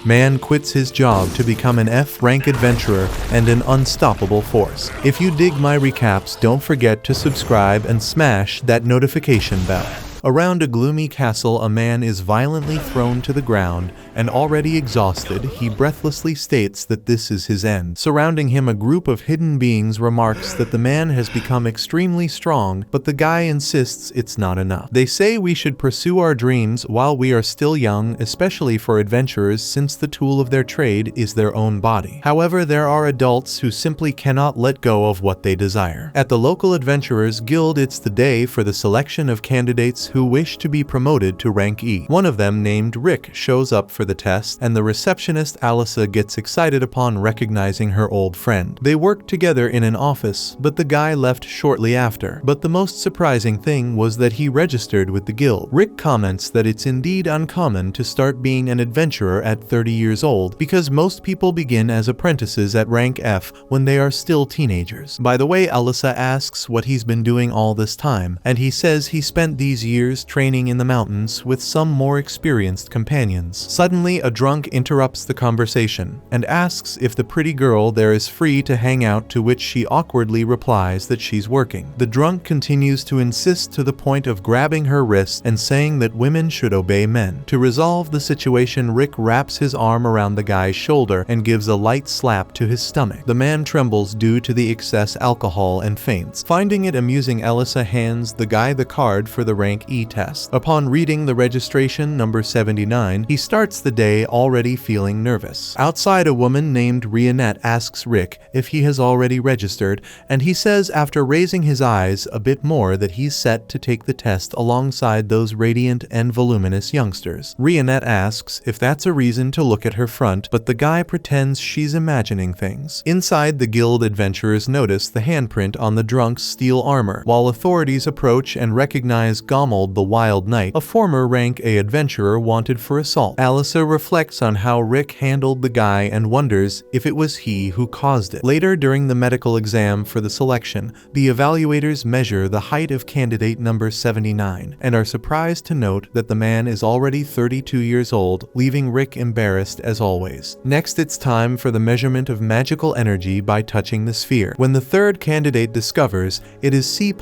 Man quits his job to become an F-rank adventurer and an unstoppable force. If you dig my recaps, don't forget to subscribe and smash that notification bell. Around a gloomy castle, a man is violently thrown to the ground, and already exhausted, he breathlessly states that this is his end. Surrounding him, a group of hidden beings remarks that the man has become extremely strong, but the guy insists it's not enough. They say we should pursue our dreams while we are still young, especially for adventurers, since the tool of their trade is their own body. However, there are adults who simply cannot let go of what they desire. At the local adventurers guild, it's the day for the selection of candidates who wish to be promoted to rank E. One of them, named Rick, shows up for the test, and the receptionist Alyssa gets excited upon recognizing her old friend. They work together in an office, but the guy left shortly after. But the most surprising thing was that he registered with the guild. Rick comments that it's indeed uncommon to start being an adventurer at 30 years old, because most people begin as apprentices at rank F when they are still teenagers. By the way, Alyssa asks what he's been doing all this time, and he says he spent these years training in the mountains with some more experienced companions. Suddenly, a drunk interrupts the conversation and asks if the pretty girl there is free to hang out, to which she awkwardly replies that she's working. The drunk continues to insist, to the point of grabbing her wrist and saying that women should obey men. To resolve the situation, Rick wraps his arm around the guy's shoulder and gives a light slap to his stomach. The man trembles due to the excess alcohol and faints. Finding it amusing, Alyssa hands the guy the card for the rank E test. Upon reading the registration number 79, he starts the day already feeling nervous. Outside, a woman named Rionette asks Rick if he has already registered, and he says after raising his eyes a bit more that he's set to take the test alongside those radiant and voluminous youngsters. Rionette asks if that's a reason to look at her front, but the guy pretends she's imagining things. Inside, the guild adventurers notice the handprint on the drunk's steel armor, while authorities approach and recognize Gommel the Wild Knight, a former rank A adventurer wanted for assault. Alyssa reflects on how Rick handled the guy and wonders if it was he who caused it. Later, during the medical exam for the selection, the evaluators measure the height of candidate number 79 and are surprised to note that the man is already 32 years old, leaving Rick embarrassed as always. Next, it's time for the measurement of magical energy by touching the sphere. When the third candidate discovers it is C+,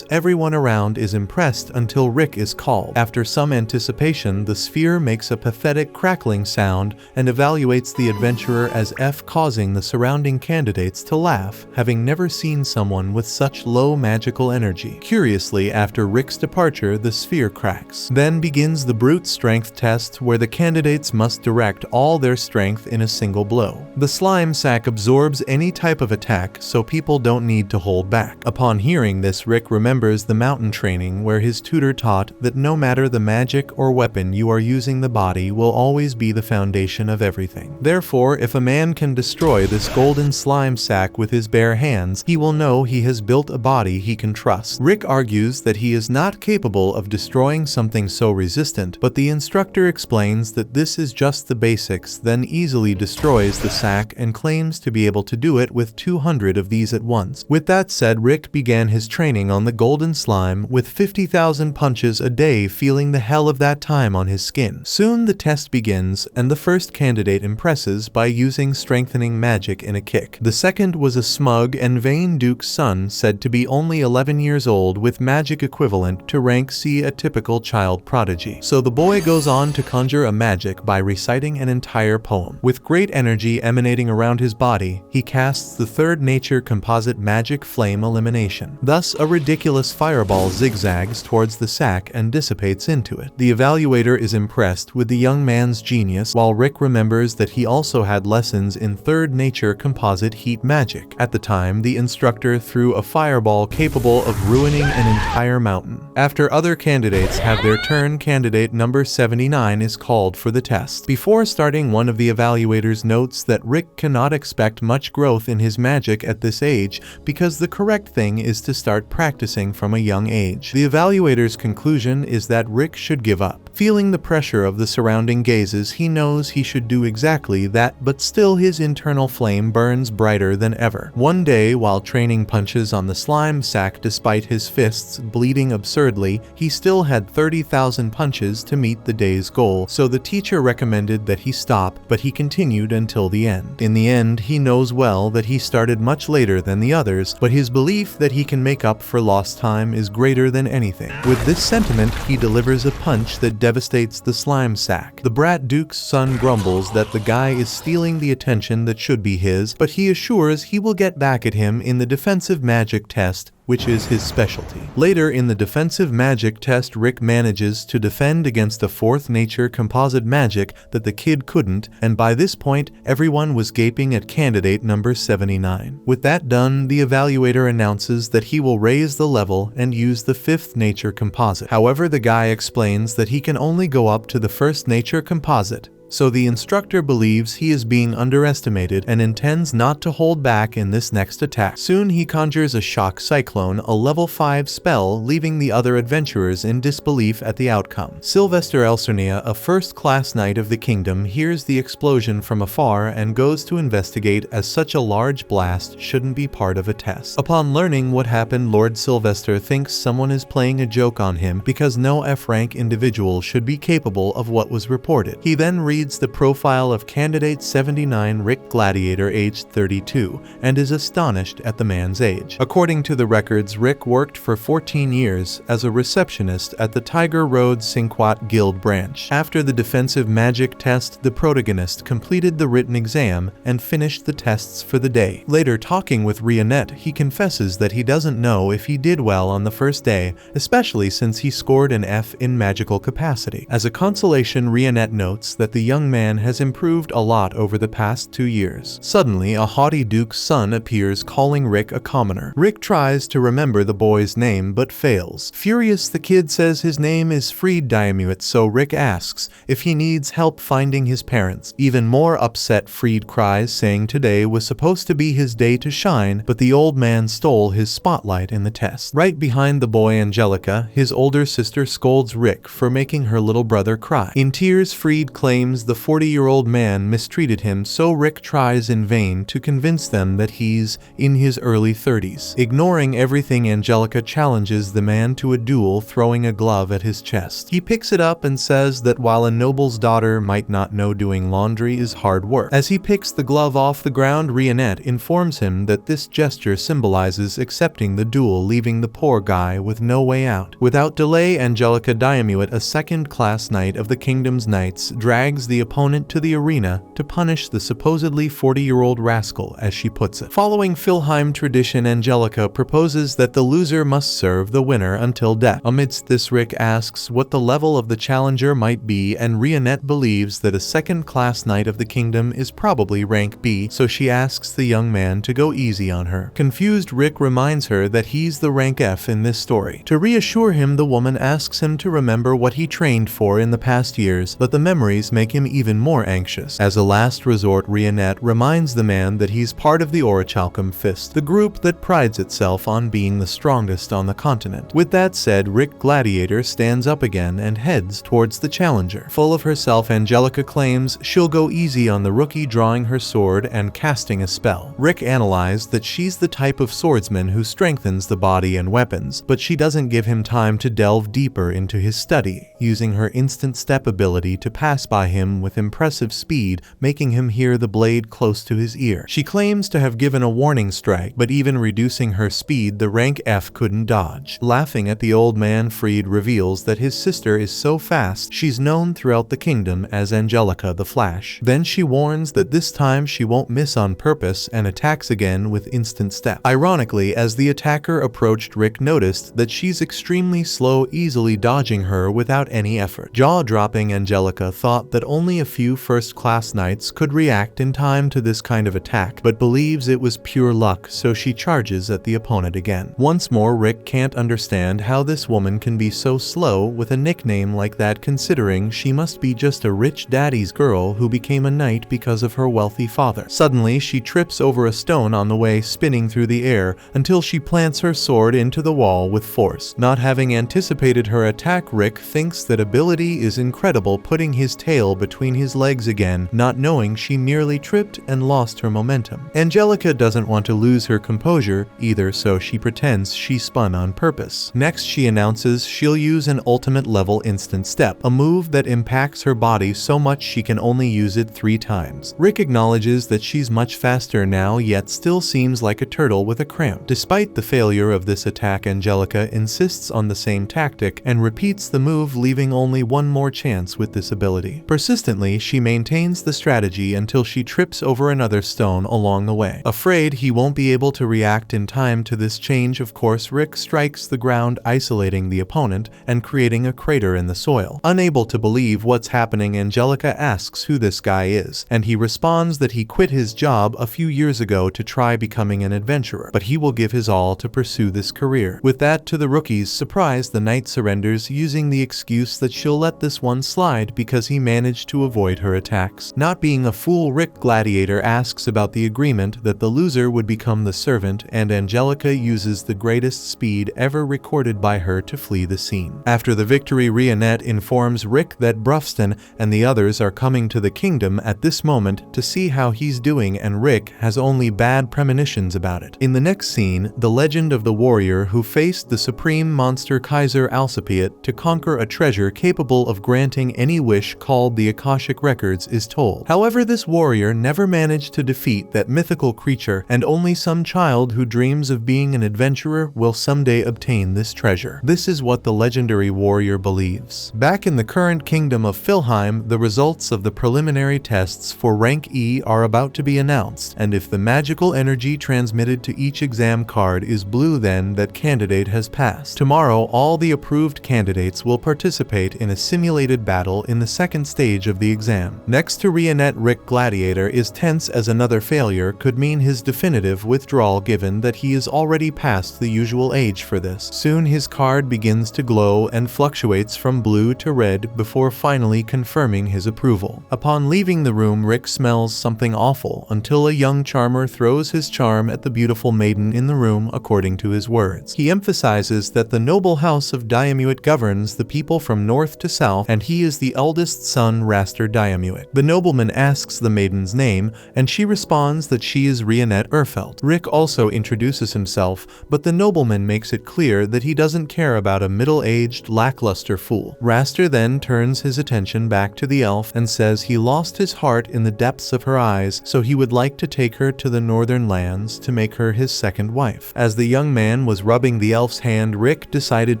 everyone around is impressed until Rick is called. After some anticipation, the sphere makes a pathetic crackling sound and evaluates the adventurer as F, causing the surrounding candidates to laugh, having never seen someone with such low magical energy. Curiously, after Rick's departure, the sphere cracks. Then begins the brute strength test, where the candidates must direct all their strength in a single blow. The slime sack absorbs any type of attack, so people don't need to hold back. Upon hearing this, Rick remembers the mountain training where his tutor taught that no matter the magic or weapon you are using, the body will always be the foundation of everything. Therefore, if a man can destroy this golden slime sack with his bare hands, he will know he has built a body he can trust. Rick argues that he is not capable of destroying something so resistant, but the instructor explains that this is just the basics, then easily destroys the sack and claims to be able to do it with 200 of these at once. With that said, Rick began his training on the golden slime with 50,000 punches a day, feeling the hell of that time on his skin. Soon the test begins, and the first candidate impresses by using strengthening magic in a kick. The second was a smug and vain duke's son, said to be only 11 years old, with magic equivalent to rank C, a typical child prodigy. So the boy goes on to conjure a magic by reciting an entire poem. With great energy emanating around his body, he casts the third nature composite magic flame elimination. Thus, a ridiculous fireball zigzags towards the sack and dissipates into it. The evaluator is impressed with the young man's genius, while Rick remembers that he also had lessons in third nature composite heat magic. At the time, the instructor threw a fireball capable of ruining an entire mountain. After other candidates have their turn, candidate number 79 is called for the test. Before starting, one of the evaluators notes that Rick cannot expect much growth in his magic at this age because the correct thing is to start practicing from a young age. The evaluator's conclusion is that Rick should give up. Feeling the pressure of the surrounding gazes, he knows he should do exactly that, but still his internal flame burns brighter than ever. One day, while training punches on the slime sack despite his fists bleeding absurdly, he still had 30,000 punches to meet the day's goal, so the teacher recommended that he stop, but he continued until the end. In the end, he knows well that he started much later than the others, but his belief that he can make up for lost time is greater than anything. With this sentiment, he delivers a punch that devastates the slime sack. The brat duke's son grumbles that the guy is stealing the attention that should be his, but he assures he will get back at him in the defensive magic test, which is his specialty. Later in the defensive magic test, Rick manages to defend against a fourth nature composite magic that the kid couldn't, and by this point, everyone was gaping at candidate number 79. With that done, the evaluator announces that he will raise the level and use the fifth nature composite. However, the guy explains that he can only go up to the first nature composite, so the instructor believes he is being underestimated and intends not to hold back in this next attack. Soon he conjures a shock cyclone, a level 5 spell, leaving the other adventurers in disbelief at the outcome. Sylvester Elsernia, a first-class knight of the kingdom, hears the explosion from afar and goes to investigate, as such a large blast shouldn't be part of a test. Upon learning what happened, Lord Sylvester thinks someone is playing a joke on him because no F-rank individual should be capable of what was reported. He then reads the profile of candidate 79 Rick Gladiator, aged 32, and is astonished at the man's age. According to the records, Rick worked for 14 years as a receptionist at the Tiger Road Sinquat Guild branch. After the defensive magic test, the protagonist completed the written exam and finished the tests for the day. Later, talking with Rionette, he confesses that he doesn't know if he did well on the first day, especially since he scored an F in magical capacity. As a consolation, Rionette notes that the young man has improved a lot over the past 2 years. Suddenly, a haughty duke's son appears, calling Rick a commoner. Rick tries to remember the boy's name but fails. Furious, the kid says his name is Fried Diamuit, so Rick asks if he needs help finding his parents. Even more upset, Fried cries, saying today was supposed to be his day to shine, but the old man stole his spotlight in the test. Right behind the boy, Angelica, his older sister, scolds Rick for making her little brother cry. In tears, Fried claims the 40-year-old man mistreated him, so Rick tries in vain to convince them that he's in his early 30s. Ignoring everything, Angelica challenges the man to a duel, throwing a glove at his chest. He picks it up and says that while a noble's daughter might not know doing laundry is hard work. As he picks the glove off the ground, Rionette informs him that this gesture symbolizes accepting the duel, leaving the poor guy with no way out. Without delay, Angelica Diamuit, a second-class knight of the kingdom's knights, drags the opponent to the arena to punish the supposedly 40-year-old rascal, as she puts it. Following Philheim tradition, Angelica proposes that the loser must serve the winner until death. Amidst this, Rick asks what the level of the challenger might be, and Rionette believes that a second-class knight of the kingdom is probably rank B, so she asks the young man to go easy on her. Confused, Rick reminds her that he's the rank F in this story. To reassure him, the woman asks him to remember what he trained for in the past years, but the memories make him even more anxious. As a last resort, Rionette reminds the man that he's part of the Orichalcum Fist, the group that prides itself on being the strongest on the continent. With that said, Rick Gladiator stands up again and heads towards the challenger. Full of herself, Angelica claims she'll go easy on the rookie, drawing her sword and casting a spell. Rick analyzed that she's the type of swordsman who strengthens the body and weapons, but she doesn't give him time to delve deeper into his study, using her instant step ability to pass by him with impressive speed, making him hear the blade close to his ear. She claims to have given a warning strike, but even reducing her speed, the rank F couldn't dodge. Laughing at the old man, Fried reveals that his sister is so fast she's known throughout the kingdom as Angelica the Flash. Then she warns that this time she won't miss on purpose and attacks again with instant step. Ironically, as the attacker approached, Rick noticed that she's extremely slow, easily dodging her without any effort. Jaw-dropping, Angelica thought that only a few first-class knights could react in time to this kind of attack, but believes it was pure luck, so she charges at the opponent again. Once more, Rick can't understand how this woman can be so slow with a nickname like that, considering she must be just a rich daddy's girl who became a knight because of her wealthy father. Suddenly, she trips over a stone on the way, spinning through the air until she plants her sword into the wall with force. Not having anticipated her attack, Rick thinks thinks that ability is incredible, putting his tail between his legs again, not knowing she nearly tripped and lost her momentum. Angelica doesn't want to lose her composure either, so she pretends she spun on purpose. Next, she announces she'll use an ultimate level instant step, a move that impacts her body so much she can only use it 3 times. Rick acknowledges that she's much faster now, yet still seems like a turtle with a cramp. Despite the failure of this attack, Angelica insists on the same tactic and repeats the move, leaving only one more chance with this ability. Persistently, she maintains the strategy until she trips over another stone along the way. Afraid he won't be able to react in time to this change, of course, Rick strikes the ground, isolating the opponent and creating a crater in the soil. Unable to believe what's happening, Angelica asks who this guy is, and he responds that he quit his job a few years ago to try becoming an adventurer, but he will give his all to pursue this career. With that, to the rookie's surprise, the knight surrenders, using the excuse that she'll let this one slide because he managed to avoid her attacks. Not being a fool, Rick Gladiator asks about the agreement that the loser would become the servant, and Angelica uses the greatest speed ever recorded by her to flee the scene. After the victory, Rionette informs Rick that Bruffston and the others are coming to the kingdom at this moment to see how he's doing, and Rick has only bad premonitions about it. In the next scene, the legend of the warrior who faced the supreme monster Kaiser Alcipiat to conquer a treasure capable of granting any wish called the Akashic Records is told. However, this warrior never managed to defeat that mythical creature, and only some child who dreams of being an adventurer will someday obtain this treasure. This is what the legendary warrior believes. Back in the current kingdom of Philheim, the results of the preliminary tests for rank E are about to be announced, and if the magical energy transmitted to each exam card is blue, then that candidate has passed. Tomorrow, all the approved candidates will participate in a simulated battle in the second stage of the exam. Next to Rionette, Rick Gladiator is tense as another failure could mean his definitive withdrawal, given that he is already past the usual age for this. Soon his card begins to glow and fluctuates from blue to red before finally confirming his approval. Upon leaving the room, Rick smells something awful until a young charmer throws his charm at the beautiful maiden in the room, according to his words. He emphasizes that the noble house of Diamuit governs the people from north to south, and he is the eldest son, Raster Diamuit. The nobleman asks the maiden's name, and she responds that she is Rionette Urfeld. Rick also introduces himself, but the nobleman makes it clear that he doesn't care about a middle-aged, lackluster fool. Raster then turns his attention back to the elf and says he lost his heart in the depths of her eyes, so he would like to take her to the northern lands to make her his second wife. As the young man was rubbing the elf's hand, Rick decided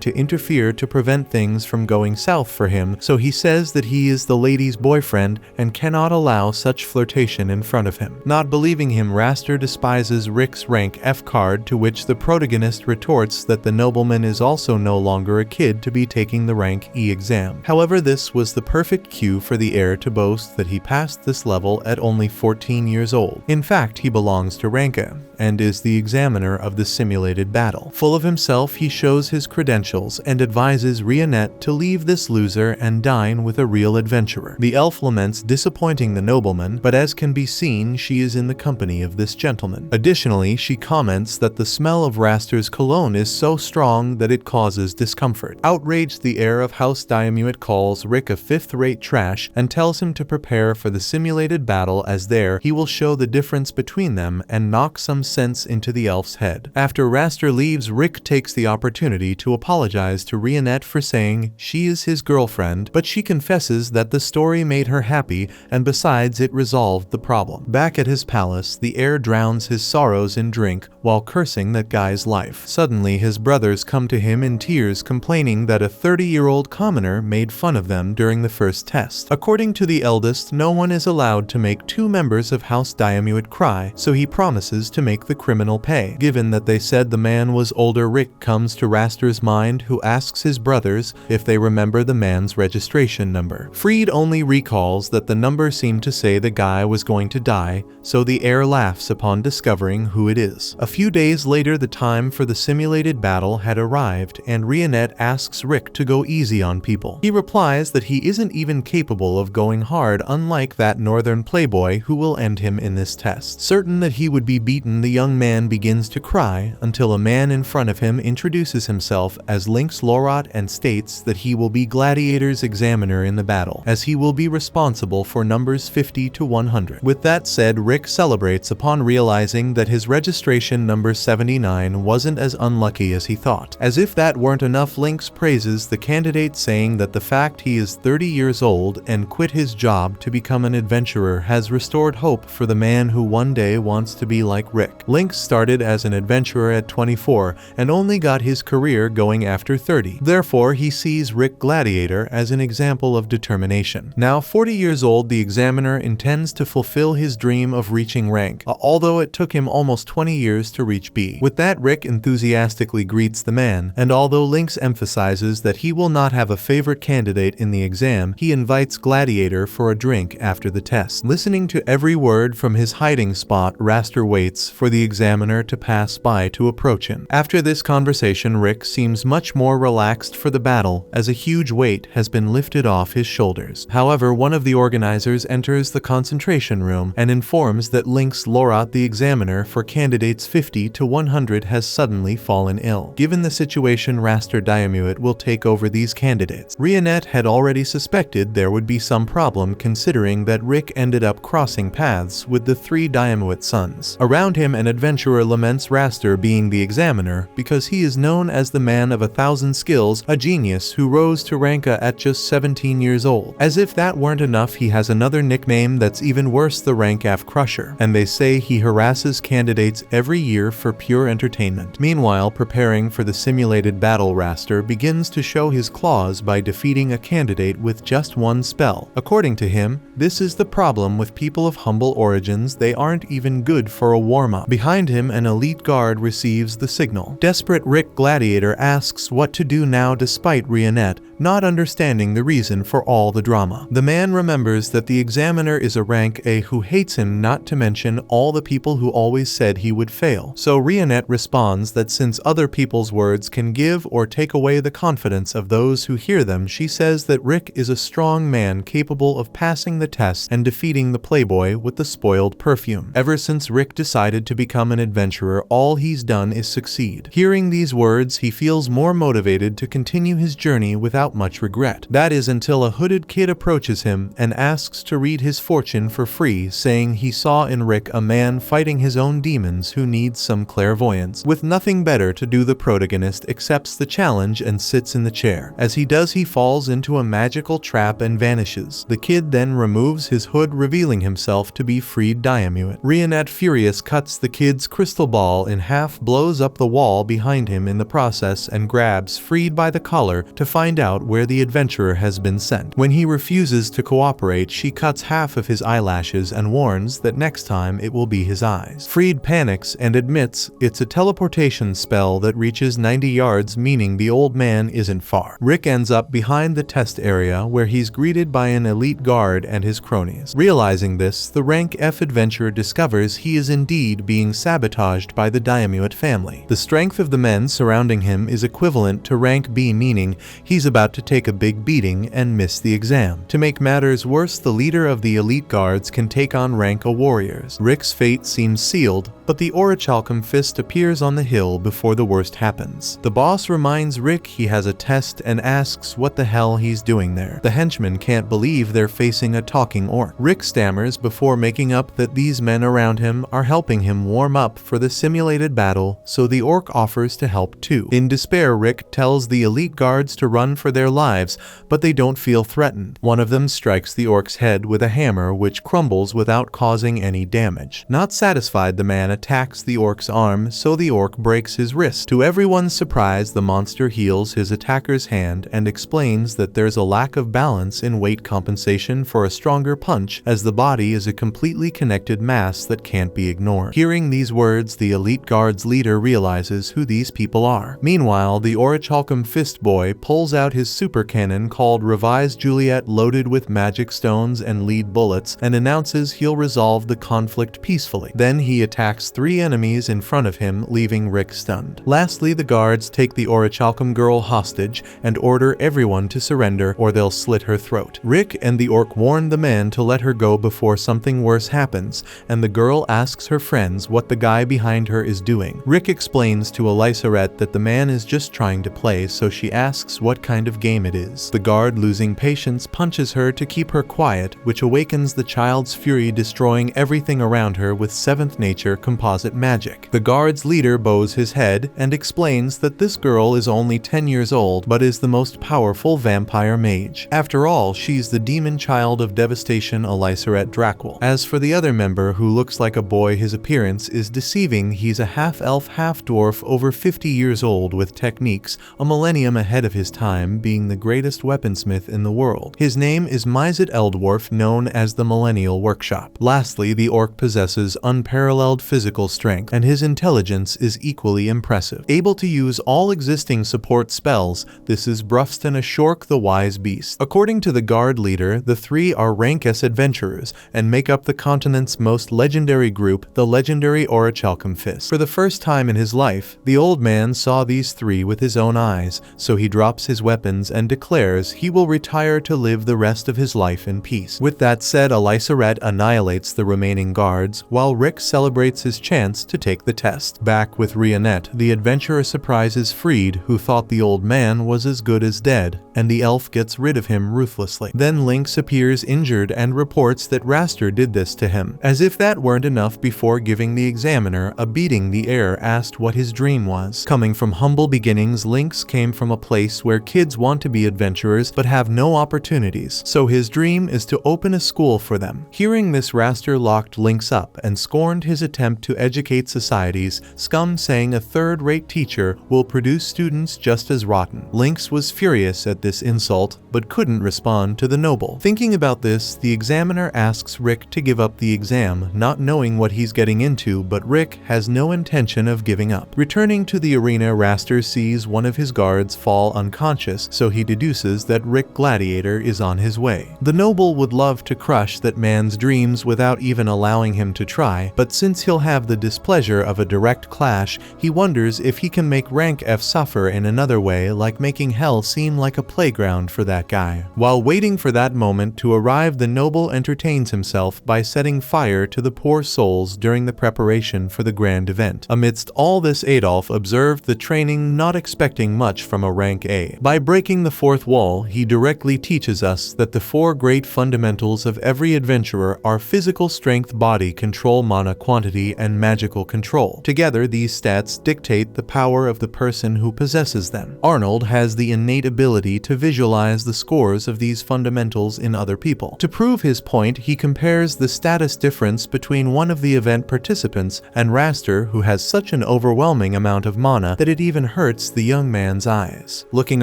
to interfere to prevent things from going south for him, so he says that he is the lady's boyfriend and cannot allow such flirtation in front of him. Not believing him, Raster despises Rick's rank F card, to which the protagonist retorts that the nobleman is also no longer a kid to be taking the rank E exam. However, this was the perfect cue for the heir to boast that he passed this level at only 14 years old. In fact, he belongs to rank M and is the examiner of the simulated battle. Full of himself, he shows his credentials and advises Rionette to leave this loser and dine with a real adventurer. The elf laments disappointing the nobleman, but as can be seen, she is in the company of this gentleman. Additionally, she comments that the smell of Raster's cologne is so strong that it causes discomfort. Outraged, the heir of House Diamuit calls Rick a fifth-rate trash and tells him to prepare for the simulated battle, as there he will show the difference between them and knock some sense into the elf's head. After Raster leaves, Rick takes the opportunity to apologize to Rionette for saying she is his girlfriend, but she confesses that the story made her happy, and besides, it resolved the problem. Back at his palace, the heir drowns his sorrows in drink while cursing that guy's life. Suddenly, his brothers come to him in tears, complaining that a 30-year-old commoner made fun of them during the first test. According to the eldest, no one is allowed to make 2 members of House Diamuit cry, so he promises to make the criminal pay. Given that they said the man was older, Rick comes to Raster's mind, who asks his brothers if they remember the man's registration number. Freed only recalls that the number seemed to say the guy was going to die, so the heir laughs upon discovering who it is. A few days later, the time for the simulated battle had arrived, and Rionette asks Rick to go easy on people. He replies that he isn't even capable of going hard, unlike that northern playboy who will end him in this test. Certain that he would be beaten, and the young man begins to cry until a man in front of him introduces himself as Link's Lorot and states that he will be Gladiator's examiner in the battle, as he will be responsible for numbers 50 to 100. With that said, Rick celebrates upon realizing that his registration number 79 wasn't as unlucky as he thought. As if that weren't enough, Link's praises the candidate, saying that the fact he is 30 years old and quit his job to become an adventurer has restored hope for the man who one day wants to be like Rick. Link started as an adventurer at 24 and only got his career going after 30. Therefore, he sees Rick Gladiator as an example of determination. Now 40 years old, the examiner intends to fulfill his dream of reaching rank, although it took him almost 20 years to reach B. With that, Rick enthusiastically greets the man, and although Lynx emphasizes that he will not have a favorite candidate in the exam, he invites Gladiator for a drink after the test. Listening to every word from his hiding spot, Raster waits for the examiner to pass by to approach him. After this conversation, Rick seems much more relaxed for the battle, as a huge weight has been lifted off his shoulders. However, one of the organizers enters the concentration room and informs that Lynx Lorot, the examiner for candidates 50 to 100, has suddenly fallen ill. Given the situation, Raster Diamuit will take over these candidates. Rionette had already suspected there would be some problem, considering that Rick ended up crossing paths with the 3 Diamuit sons. Around him, an adventurer laments Raster being the examiner because he is known as the man of 1,000 skills, a genius who rose to ranka at just 17 years old. As if that weren't enough, he has another nickname that's even worse, the Rankaf Crusher, and they say he harasses candidates every year for pure entertainment. Meanwhile, preparing for the simulated battle, Raster begins to show his claws by defeating a candidate with just one spell. According to him, this is the problem with people of humble origins, they aren't even good for a warm-up. Behind him, an elite guard receives the signal. Desperate Rick Gladiator asks what to do now, despite Rionette not understanding the reason for all the drama. The man remembers that the examiner is a rank A who hates him, not to mention all the people who always said he would fail. So Rionette responds that since other people's words can give or take away the confidence of those who hear them, she says that Rick is a strong man capable of passing the test and defeating the playboy with the spoiled perfume. Ever since Rick decided to become an adventurer, all he's done is succeed. Hearing these words, he feels more motivated to continue his journey without much regret. That is until a hooded kid approaches him and asks to read his fortune for free, saying he saw in Rick a man fighting his own demons who needs some clairvoyance. With nothing better to do, the protagonist accepts the challenge and sits in the chair. As he does, he falls into a magical trap and vanishes. The kid then removes his hood, revealing himself to be freed Diamuit. Rionette, furious, cuts the kid's crystal ball in half, blows up the wall behind him in the process, and grabs Freed by the collar to find out where the adventurer has been sent. When he refuses to cooperate, she cuts half of his eyelashes and warns that next time it will be his eyes. Freed panics and admits it's a teleportation spell that reaches 90 yards, meaning the old man isn't far. Rick ends up behind the test area, where he's greeted by an elite guard and his cronies. Realizing this, the rank F adventurer discovers he is indeed being sabotaged by the Diamuit family. The strength of the men surrounding him is equivalent to rank B, meaning he's about to take a big beating and miss the exam. To make matters worse, the leader of the elite guards can take on rank A warriors. Rick's fate seems sealed, but the Orichalcum Fist appears on the hill before the worst happens. The boss reminds Rick he has a test and asks what the hell he's doing there. The henchmen can't believe they're facing a talking orc. Rick stammers before making up that these men around him are helping him warm up for the simulated battle, so the orc offers to help too. In despair, Rick tells the elite guards to run for their lives, but they don't feel threatened. One of them strikes the orc's head with a hammer, which crumbles without causing any damage. Not satisfied, the man attacks the orc's arm, so the orc breaks his wrist. To everyone's surprise, the monster heals his attacker's hand and explains that there's a lack of balance in weight compensation for a stronger punch, as the body is a completely connected mass that can't be ignored. Hearing these words, the elite guard's leader realizes who these people are. Meanwhile, the Orichalcum Fist boy pulls out his super cannon called Revised Juliet, loaded with magic stones and lead bullets, and announces he'll resolve the conflict peacefully. Then he attacks knocks 3 enemies in front of him, leaving Rick stunned. Lastly, the guards take the orichalcum girl hostage and order everyone to surrender or they'll slit her throat. Rick and the orc warn the man to let her go before something worse happens, and the girl asks her friends what the guy behind her is doing. Rick explains to Alysaret that the man is just trying to play, so she asks what kind of game it is. The guard, losing patience, punches her to keep her quiet, which awakens the child's fury, destroying everything around her with 7th nature composite magic. The guard's leader bows his head and explains that this girl is only 10 years old but is the most powerful vampire mage. After all, she's the demon child of devastation, Alysaret Drakwell. As for the other member, who looks like a boy, his appearance is deceiving. He's a half-elf, half-dwarf, over 50 years old, with techniques a millennium ahead of his time, being the greatest weaponsmith in the world. His name is Mizet Eldwarf, known as the Millennial Workshop. Lastly, the orc possesses unparalleled physical strength, and his intelligence is equally impressive. Able to use all existing support spells, this is Brufston, a Shork the Wise Beast. According to the guard leader, the 3 are rank S adventurers and make up the continent's most legendary group, the legendary Orichalcum Fist. For the first time in his life, the old man saw these 3 with his own eyes, so he drops his weapons and declares he will retire to live the rest of his life in peace. With that said, Alysaret annihilates the remaining guards, while Rick celebrates his chance to take the test. Back with Rionette, the adventurer surprises Freed, who thought the old man was as good as dead, and the elf gets rid of him ruthlessly. Then Lynx appears injured and reports that Raster did this to him. As if that weren't enough, before giving the examiner a beating, the heir asked what his dream was. Coming from humble beginnings, Lynx came from a place where kids want to be adventurers but have no opportunities, so his dream is to open a school for them. Hearing this, Raster locked Lynx up and scorned his attempt to educate society's scum, saying a third-rate teacher will produce students just as rotten. Lynx was furious at this insult, but couldn't respond to the noble. Thinking about this, the examiner asks Rick to give up the exam, not knowing what he's getting into, but Rick has no intention of giving up. Returning to the arena, Raster sees one of his guards fall unconscious, so he deduces that Rick Gladiator is on his way. The noble would love to crush that man's dreams without even allowing him to try, but since he'll have the displeasure of a direct clash, he wonders if he can make rank F suffer in another way, like making hell seem like a playground for that guy. While waiting for that moment to arrive, the noble entertains himself by setting fire to the poor souls during the preparation for the grand event. Amidst all this, Adolf observed the training, not expecting much from a rank A. By breaking the 4th wall, he directly teaches us that the 4 great fundamentals of every adventurer are physical strength, body control, mana quantity, and magical control. Together, these stats dictate the power of the person who possesses them. Arnold has the innate ability to visualize the scores of these fundamentals in other people. To prove his point, he compares the status difference between one of the event participants and Raster, who has such an overwhelming amount of mana that it even hurts the young man's eyes. Looking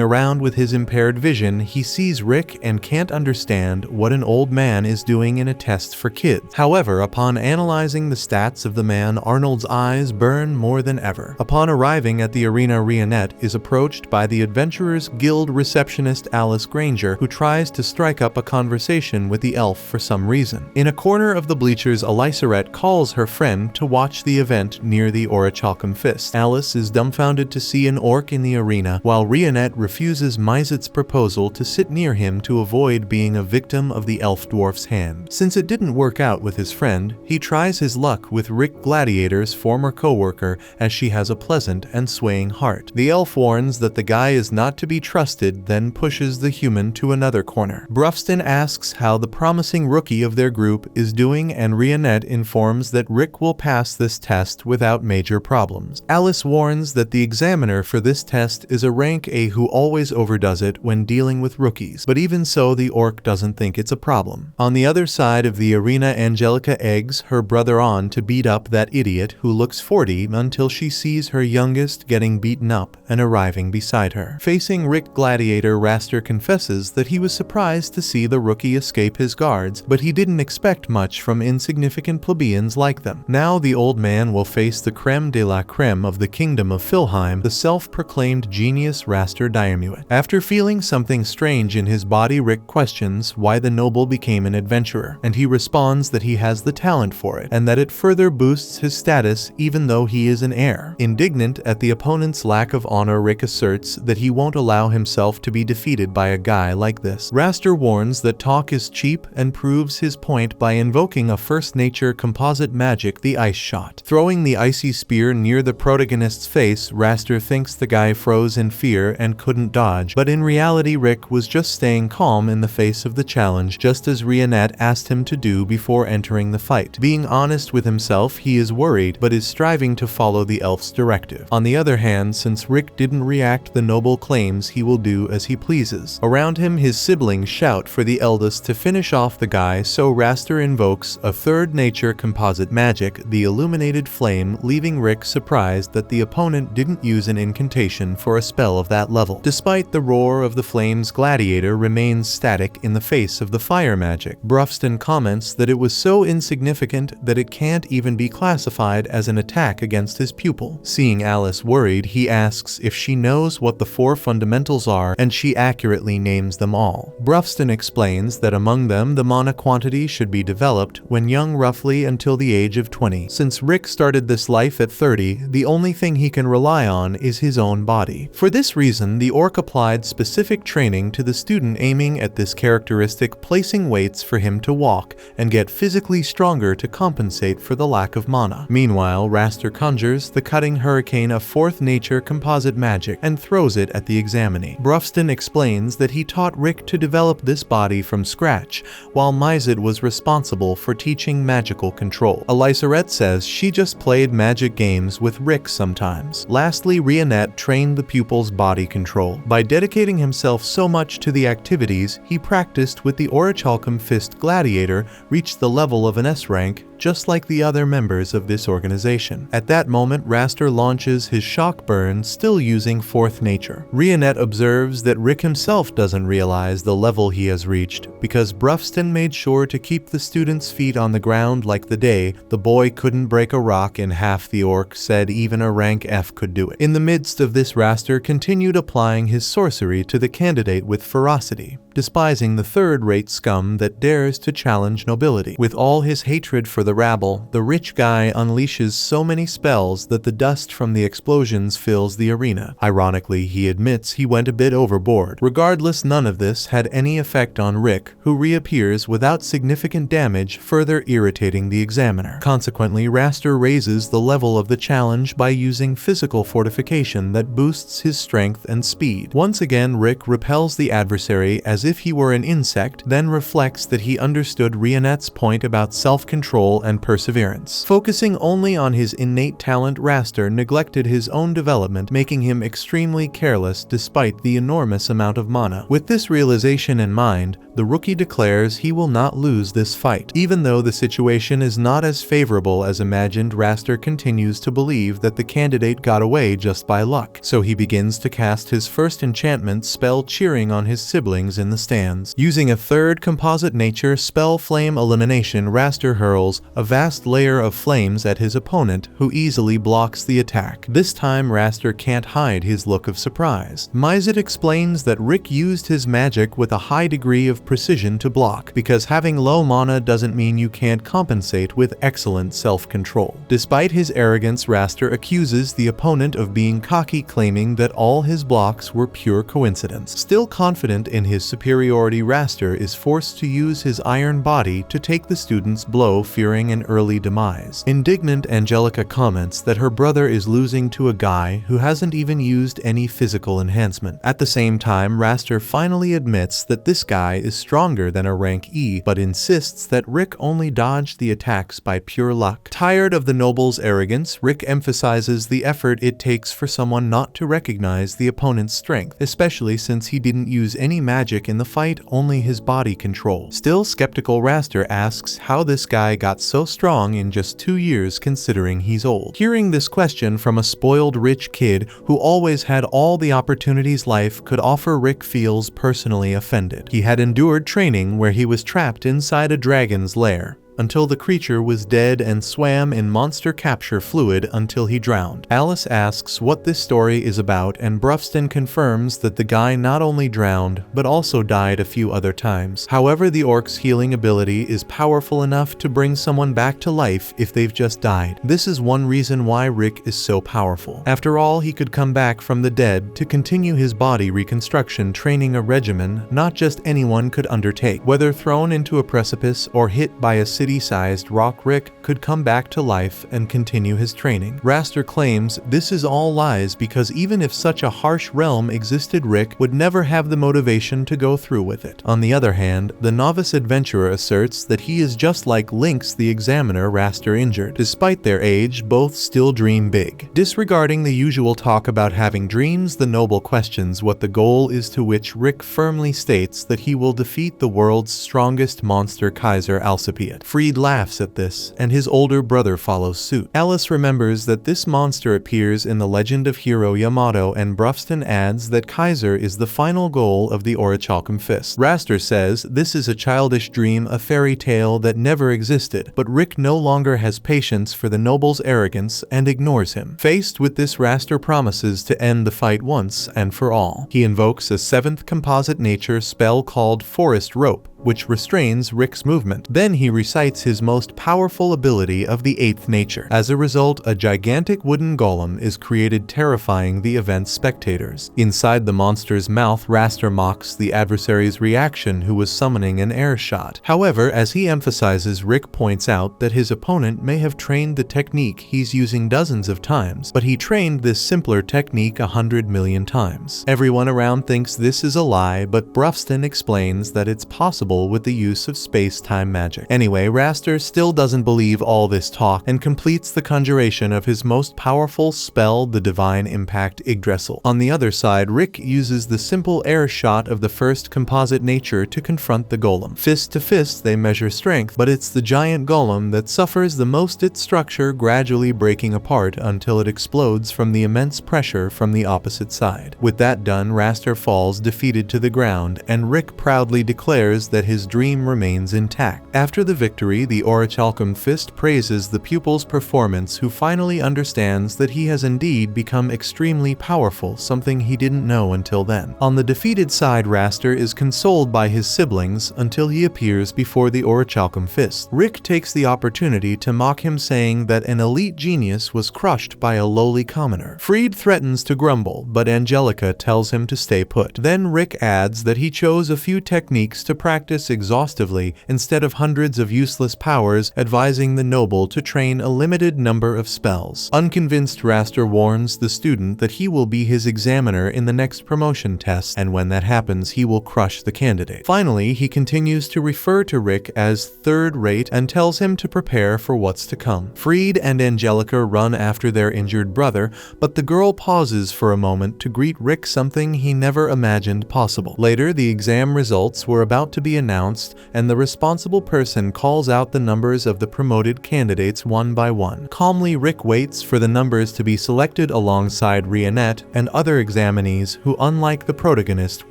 around with his impaired vision, he sees Rick and can't understand what an old man is doing in a test for kids. However, upon analyzing the stats of the man, Arnold's eyes burn more than ever. Upon arriving at the arena, Rionette is approached by the Adventurers Guild receptionist Alice Granger, who tries to strike up a conversation with the elf for some reason. In a corner of the bleachers, Alysaret calls her friend to watch the event near the Orichalcum Fist. Alice is dumbfounded to see an orc in the arena, while Rionette refuses Mizet's proposal to sit near him to avoid being a victim of the elf dwarf's hand. Since it didn't work out with his friend, he tries his luck with Rick Gladiator's former co-worker, as she has a pleasant and swaying heart. The elf warns that the guy is not to be trusted, then pushes the human to another corner. Brufston asks how the promising rookie of their group is doing, and Rionette informs that Rick will pass this test without major problems. Alice warns that the examiner for this test is a rank A who always overdoes it when dealing with rookies, but even so, the orc doesn't think it's a problem. On the other side of the arena, Angelica eggs her brother on to beat up that idiot who looks 40 until she sees her youngest getting beaten up and arriving beside her. Facing Rick Gladiator later, Raster confesses that he was surprised to see the rookie escape his guards, but he didn't expect much from insignificant plebeians like them. Now the old man will face the creme de la creme of the kingdom of Philheim, the self-proclaimed genius Raster Diarmuid. After feeling something strange in his body, Rick questions why the noble became an adventurer, and he responds that he has the talent for it, and that it further boosts his status even though he is an heir. Indignant at the opponent's lack of honor, Rick asserts that he won't allow himself to be defeated by a guy like this. Raster warns that talk is cheap and proves his point by invoking a first nature composite magic, the ice shot. Throwing the icy spear near the protagonist's face, Raster thinks the guy froze in fear and couldn't dodge, but in reality Rick was just staying calm in the face of the challenge, just as Rionette asked him to do before entering the fight. Being honest with himself, he is worried, but is striving to follow the elf's directive. On the other hand, since Rick didn't react, the noble claims he will do as he pleases. Around him, his siblings shout for the eldest to finish off the guy, so Raster invokes a third nature composite magic, the illuminated flame, leaving Rick surprised that the opponent didn't use an incantation for a spell of that level. Despite the roar of the flames, Gladiator remains static in the face of the fire magic. Brufston comments that it was so insignificant that it can't even be classified as an attack against his pupil. Seeing Alice worried, he asks if she knows what the four fundamentals are, and she accurately names them all. Brufston explains that among them, the mana quantity should be developed when young, roughly until the age of 20. Since Rick started this life at 30, the only thing he can rely on is his own body. For this reason, the orc applied specific training to the student aiming at this characteristic, placing weights for him to walk and get physically stronger to compensate for the lack of mana. Meanwhile, Raster conjures the cutting hurricane of fourth nature composite magic and throws it at the examinee. Brufston explains that he taught Rick to develop this body from scratch, while Mizet was responsible for teaching magical control. Elisarette says she just played magic games with Rick sometimes. Lastly, Rionette trained the pupil's body control. By dedicating himself so much to the activities he practiced with the Orichalcum Fist, Gladiator reached the level of an S rank, just like the other members of this organization. At that moment, Raster launches his shock burn, still using fourth nature. Rionette observes that Rick himself doesn't realize the level he has reached, because Brufston made sure to keep the student's feet on the ground like the day the boy couldn't break a rock in half. The orc said even a rank F could do it. In the midst of this, Raster continued applying his sorcery to the candidate with ferocity, despising the third-rate scum that dares to challenge nobility. With all his hatred for the rabble, the rich guy unleashes so many spells that the dust from the explosions fills the arena. Ironically, he admits he went a bit overboard. Regardless, none of this had any effect on Rick, who reappears without significant damage, further irritating the examiner. Consequently, Raster raises the level of the challenge by using physical fortification that boosts his strength and speed. Once again, Rick repels the adversary as if he were an insect, then reflects that he understood Rionette's point about self-control and perseverance. Focusing only on his innate talent, Raster neglected his own development, making him extremely careless despite the enormous amount of mana. With this realization in mind, the rookie declares he will not lose this fight. Even though the situation is not as favorable as imagined, Raster continues to believe that the candidate got away just by luck, so he begins to cast his first enchantment spell, cheering on his siblings in the stands. Using a third composite nature spell, Flame Elimination, Raster hurls a vast layer of flames at his opponent, who easily blocks the attack. This time, Raster can't hide his look of surprise. Mizet explains that Rick used his magic with a high degree of precision to block, because having low mana doesn't mean you can't compensate with excellent self-control. Despite his arrogance, Raster accuses the opponent of being cocky, claiming that all his blocks were pure coincidence. Still confident in his superiority, Raster is forced to use his iron body to take the student's blow, fearing an early demise. Indignant, Angelica comments that her brother is losing to a guy who hasn't even used any physical enhancement. At the same time, Raster finally admits that this guy is stronger than a rank E, but insists that Rick only dodged the attacks by pure luck. Tired of the noble's arrogance, Rick emphasizes the effort it takes for someone not to recognize the opponent's strength, especially since he didn't use any magic in the fight, only his body control. Still skeptical, Raster asks how this guy got so strong in just 2 years considering he's old? Hearing this question from a spoiled rich kid who always had all the opportunities life could offer, Rick feels personally offended. He had endured training where he was trapped inside a dragon's lair until the creature was dead and swam in monster capture fluid until he drowned. Alice asks what this story is about, and Brufston confirms that the guy not only drowned but also died a few other times. However, the orc's healing ability is powerful enough to bring someone back to life if they've just died. This is one reason why Rick is so powerful. After all, he could come back from the dead to continue his body reconstruction training, a regimen not just anyone could undertake. Whether thrown into a precipice or hit by a city-sized rock, Rick could come back to life and continue his training. Raster claims this is all lies because even if such a harsh realm existed, Rick would never have the motivation to go through with it. On the other hand, the novice adventurer asserts that he is just like Lynx, the examiner Raster injured. Despite their age, both still dream big. Disregarding the usual talk about having dreams, the noble questions what the goal is, to which Rick firmly states that he will defeat the world's strongest monster, Kaiser Alcipiat. Freed laughs at this, and his older brother follows suit. Alice remembers that this monster appears in the legend of hero Yamato, and Brufston adds that Kaiser is the final goal of the Orichalcum Fist. Raster says this is a childish dream, a fairy tale that never existed, but Rick no longer has patience for the noble's arrogance and ignores him. Faced with this, Raster promises to end the fight once and for all. He invokes a 7th composite nature spell called Forest Rope, which restrains Rick's movement. Then he recites his most powerful ability of the 8th nature. As a result, a gigantic wooden golem is created, terrifying the event's spectators. Inside the monster's mouth, Raster mocks the adversary's reaction, who was summoning an air shot. However, as he emphasizes, Rick points out that his opponent may have trained the technique he's using dozens of times, but he trained this simpler technique 100 million times. Everyone around thinks this is a lie, but Brufston explains that it's possible with the use of space-time magic. Anyway, Raster still doesn't believe all this talk and completes the conjuration of his most powerful spell, the Divine Impact Yggdrasil. On the other side, Rick uses the simple air shot of the 1st composite nature to confront the golem. Fist to fist, they measure strength, but it's the giant golem that suffers the most, its structure gradually breaking apart until it explodes from the immense pressure from the opposite side. With that done, Raster falls defeated to the ground, and Rick proudly declares that his dream remains intact. After the victory, the Orichalcum Fist praises the pupil's performance, who finally understands that he has indeed become extremely powerful, something he didn't know until then. On the defeated side, Raster is consoled by his siblings until he appears before the Orichalcum Fist. Rick takes the opportunity to mock him, saying that an elite genius was crushed by a lowly commoner. Freed threatens to grumble, but Angelica tells him to stay put. Then Rick adds that he chose a few techniques to practice exhaustively instead of hundreds of useless powers, advising the noble to train a limited number of spells. Unconvinced, Raster warns the student that he will be his examiner in the next promotion test, and when that happens, he will crush the candidate. Finally, he continues to refer to Rick as third-rate and tells him to prepare for what's to come. Freed and Angelica run after their injured brother, but the girl pauses for a moment to greet Rick, something he never imagined possible. Later, the exam results were about to be announced, and the responsible person calls out the numbers of the promoted candidates one by one. Calmly, Rick waits for the numbers to be selected alongside Rionette and other examinees who, unlike the protagonist,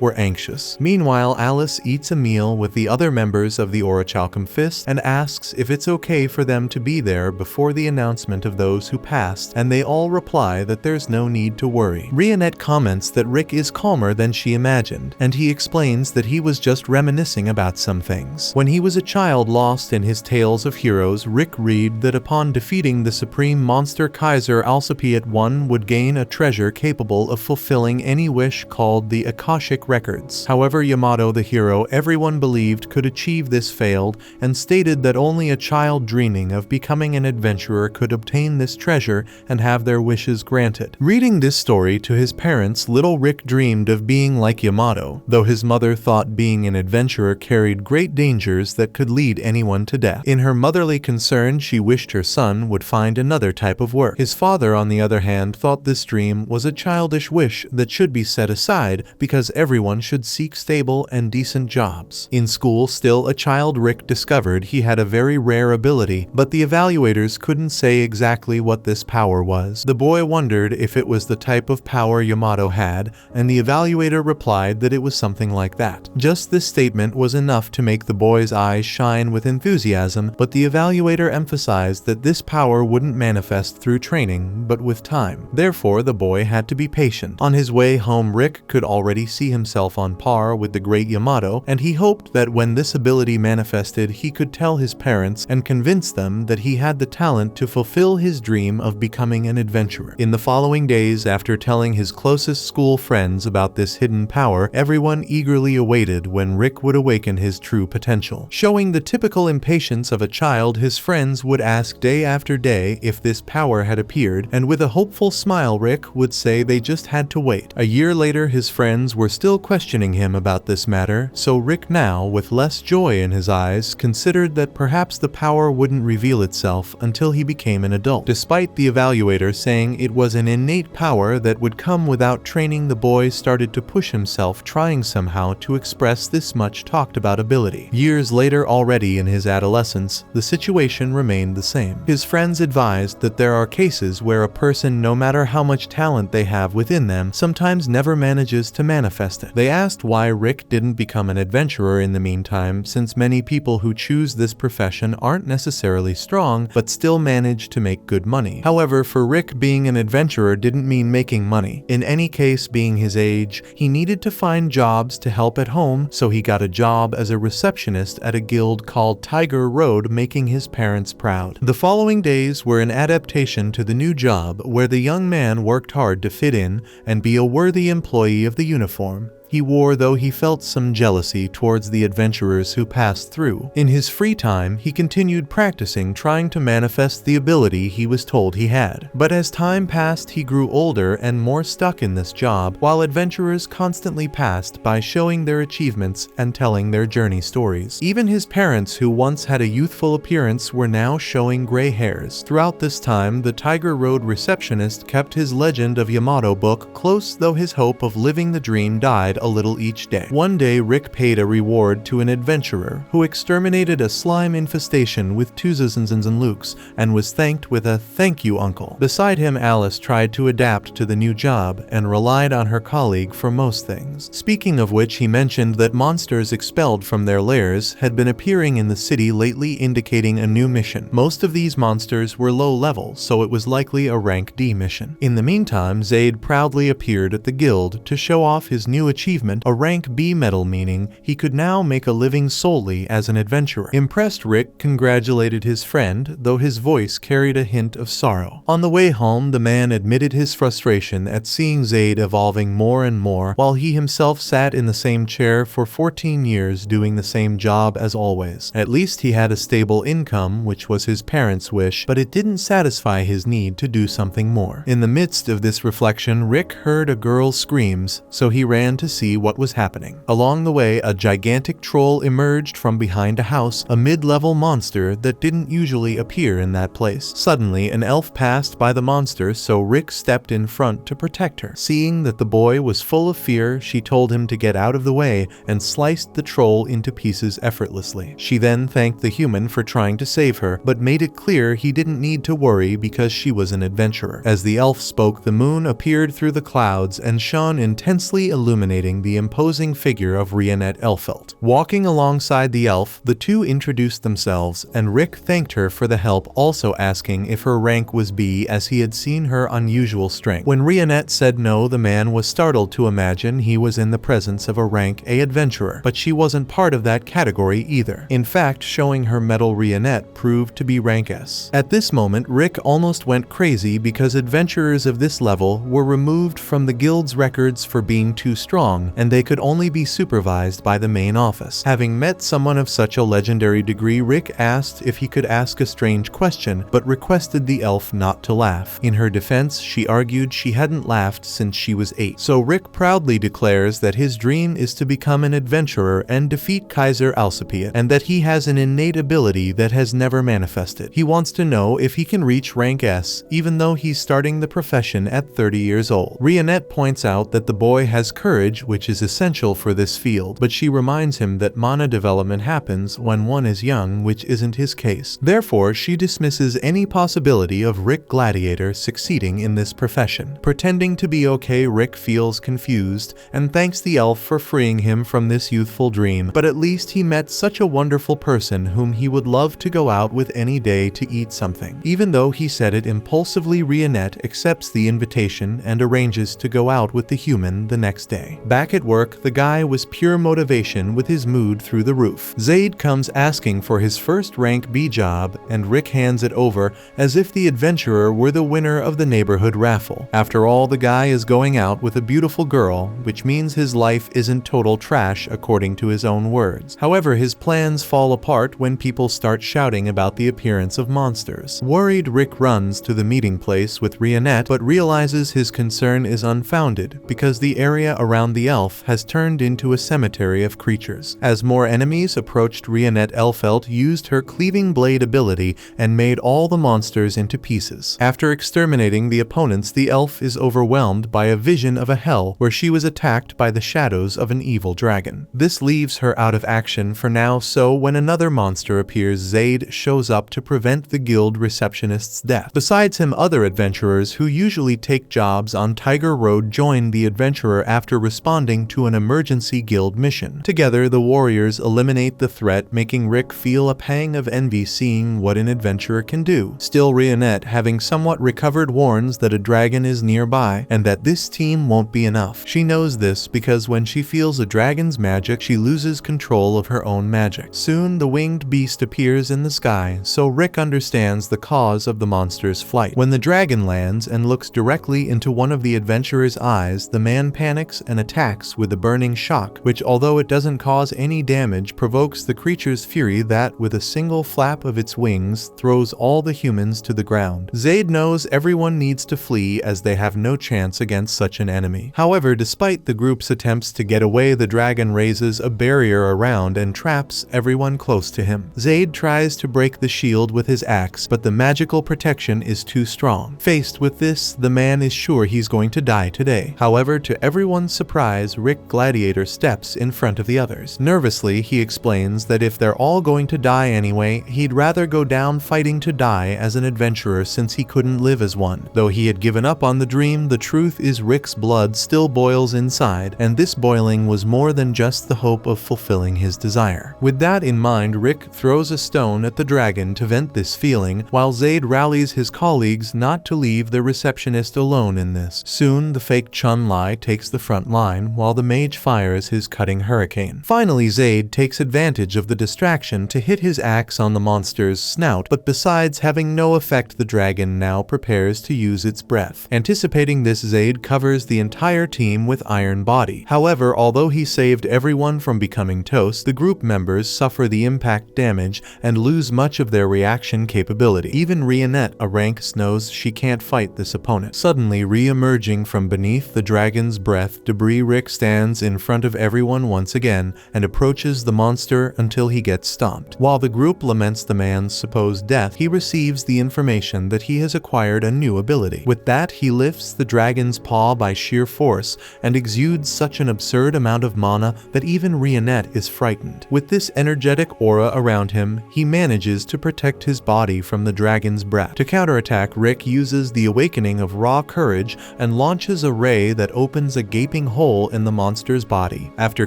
were anxious. Meanwhile, Alice eats a meal with the other members of the Orichalcum Fist and asks if it's okay for them to be there before the announcement of those who passed, and they all reply that there's no need to worry. Rionette comments that Rick is calmer than she imagined, and he explains that he was just reminiscing about some things. When he was a child lost in his tales of heroes, Rick read that upon defeating the supreme monster Kaiser Alcipiat, one would gain a treasure capable of fulfilling any wish called the Akashic Records. However, Yamato, the hero everyone believed could achieve this, failed, and stated that only a child dreaming of becoming an adventurer could obtain this treasure and have their wishes granted. Reading this story to his parents, little Rick dreamed of being like Yamato, though his mother thought being an adventurer carried great dangers that could lead anyone to death. In her motherly concern, she wished her son would find another type of work. His father, on the other hand, thought this dream was a childish wish that should be set aside because everyone should seek stable and decent jobs. In school, still a child, Rick discovered he had a very rare ability, but the evaluators couldn't say exactly what this power was. The boy wondered if it was the type of power Yamato had, and the evaluator replied that it was something like that. Just this statement was enough to make the boy's eyes shine with enthusiasm, but the evaluator emphasized that this power wouldn't manifest through training, but with time. Therefore, the boy had to be patient. On his way home, Rick could already see himself on par with the great Yamato, and he hoped that when this ability manifested, he could tell his parents and convince them that he had the talent to fulfill his dream of becoming an adventurer. In the following days, after telling his closest school friends about this hidden power, everyone eagerly awaited when Rick would awaken his true potential. Showing the typical impatience of a child, his friends would ask day after day if this power had appeared, and with a hopeful smile, Rick would say they just had to wait. A year later, his friends were still questioning him about this matter, so Rick now, with less joy in his eyes, considered that perhaps the power wouldn't reveal itself until he became an adult. Despite the evaluator saying it was an innate power that would come without training, the boy started to push himself, trying somehow to express this much talked about ability. Years later, already in his adolescence, the situation remained the same. His friends advised that there are cases where a person, no matter how much talent they have within them, sometimes never manages to manifest it. They asked why Rick didn't become an adventurer in the meantime, since many people who choose this profession aren't necessarily strong, but still manage to make good money. However, for Rick, being an adventurer didn't mean making money. In any case, being his age, he needed to find jobs to help at home, so he got a job as a receptionist at a guild called Tiger Road, making his parents proud. The following days were an adaptation to the new job, where the young man worked hard to fit in and be a worthy employee of the uniform he wore, though he felt some jealousy towards the adventurers who passed through. In his free time, he continued practicing, trying to manifest the ability he was told he had. But as time passed, he grew older and more stuck in this job, while adventurers constantly passed by, showing their achievements and telling their journey stories. Even his parents, who once had a youthful appearance, were now showing gray hairs. Throughout this time, the Tiger Road receptionist kept his Legend of Yamato book close, though his hope of living the dream died a little each day. One day, Rick paid a reward to an adventurer who exterminated a slime infestation with Tuzazans and Lukes, and was thanked with a "thank you, uncle." Beside him, Alice tried to adapt to the new job and relied on her colleague for most things. Speaking of which, he mentioned that monsters expelled from their lairs had been appearing in the city lately, indicating a new mission. Most of these monsters were low level, so it was likely a rank D mission. In the meantime, Zaid proudly appeared at the guild to show off his new achievement, a rank B medal, meaning he could now make a living solely as an adventurer. Impressed, Rick congratulated his friend, though his voice carried a hint of sorrow. On the way home, the man admitted his frustration at seeing Zaid evolving more and more, while he himself sat in the same chair for 14 years doing the same job as always. At least he had a stable income, which was his parents' wish, but it didn't satisfy his need to do something more. In the midst of this reflection, Rick heard a girl's screams, so he ran to see what was happening. Along the way, a gigantic troll emerged from behind a house, a mid-level monster that didn't usually appear in that place. Suddenly, an elf passed by the monster, so Rick stepped in front to protect her. Seeing that the boy was full of fear, she told him to get out of the way and sliced the troll into pieces effortlessly. She then thanked the human for trying to save her, but made it clear he didn't need to worry because she was an adventurer. As the elf spoke, the moon appeared through the clouds and shone intensely, illuminating the imposing figure of Rionette Elfelt. Walking alongside the elf, the two introduced themselves, and Rick thanked her for the help, also asking if her rank was B, as he had seen her unusual strength. When Rionette said no, the man was startled to imagine he was in the presence of a rank A adventurer, but she wasn't part of that category either. In fact, showing her medal, Rionette proved to be rank S. At this moment, Rick almost went crazy because adventurers of this level were removed from the guild's records for being too strong, strong, and they could only be supervised by the main office. Having met someone of such a legendary degree, Rick asked if he could ask a strange question, but requested the elf not to laugh. In her defense, she argued she hadn't laughed since she was 8. So Rick proudly declares that his dream is to become an adventurer and defeat Kaiser Alcipiade, and that he has an innate ability that has never manifested. He wants to know if he can reach rank S, even though he's starting the profession at 30 years old. Rionette points out that the boy has courage, which is essential for this field, but she reminds him that mana development happens when one is young, which isn't his case. Therefore, she dismisses any possibility of Rick Gladiator succeeding in this profession. Pretending to be okay, Rick feels confused and thanks the elf for freeing him from this youthful dream, but at least he met such a wonderful person whom he would love to go out with any day to eat something. Even though he said it impulsively, Rionette accepts the invitation and arranges to go out with the human the next day. Back at work, the guy was pure motivation with his mood through the roof. Zaid comes asking for his first rank B job, and Rick hands it over as if the adventurer were the winner of the neighborhood raffle. After all, the guy is going out with a beautiful girl, which means his life isn't total trash according to his own words. However, his plans fall apart when people start shouting about the appearance of monsters. Worried, Rick runs to the meeting place with Rionette, but realizes his concern is unfounded because the area around the elf has turned into a cemetery of creatures. As more enemies approached, Rionette Elfelt used her cleaving blade ability and made all the monsters into pieces. After exterminating the opponents, the elf is overwhelmed by a vision of a hell where she was attacked by the shadows of an evil dragon. This leaves her out of action for now, so when another monster appears, Zaid shows up to prevent the guild receptionist's death. Besides him, other adventurers who usually take jobs on Tiger Road join the adventurer after responding to an emergency guild mission. Together, the warriors eliminate the threat, making Rick feel a pang of envy seeing what an adventurer can do. Still, Rionette, having somewhat recovered, warns that a dragon is nearby and that this team won't be enough. She knows this because when she feels a dragon's magic, she loses control of her own magic. Soon, the winged beast appears in the sky, so Rick understands the cause of the monster's flight. When the dragon lands and looks directly into one of the adventurer's eyes, the man panics and attacks with a burning shock, which, although it doesn't cause any damage, provokes the creature's fury that, with a single flap of its wings, throws all the humans to the ground. Zaid knows everyone needs to flee as they have no chance against such an enemy. However, despite the group's attempts to get away, the dragon raises a barrier around and traps everyone close to him. Zaid tries to break the shield with his axe, but the magical protection is too strong. Faced with this, the man is sure he's going to die today. However, to everyone's surprise, Rick Gladiator steps in front of the others. Nervously, he explains that if they're all going to die anyway, he'd rather go down fighting to die as an adventurer since he couldn't live as one. Though he had given up on the dream, the truth is Rick's blood still boils inside, and this boiling was more than just the hope of fulfilling his desire. With that in mind, Rick throws a stone at the dragon to vent this feeling, while Zaid rallies his colleagues not to leave the receptionist alone in this. Soon, the fake Chun-Li takes the front line, while the mage fires his cutting hurricane. Finally, Zaid takes advantage of the distraction to hit his axe on the monster's snout, but besides having no effect, the dragon now prepares to use its breath. Anticipating this, Zaid covers the entire team with iron body. However, although he saved everyone from becoming toast, the group members suffer the impact damage and lose much of their reaction capability. Even Rionette, a rank, knows she can't fight this opponent. Suddenly, re-emerging from beneath the dragon's breath debris, Rick stands in front of everyone once again and approaches the monster until he gets stomped. While the group laments the man's supposed death, he receives the information that he has acquired a new ability. With that, he lifts the dragon's paw by sheer force and exudes such an absurd amount of mana that even Rionette is frightened. With this energetic aura around him, he manages to protect his body from the dragon's breath. To counterattack, Rick uses the awakening of raw courage and launches a ray that opens a gaping hole in the monster's body. After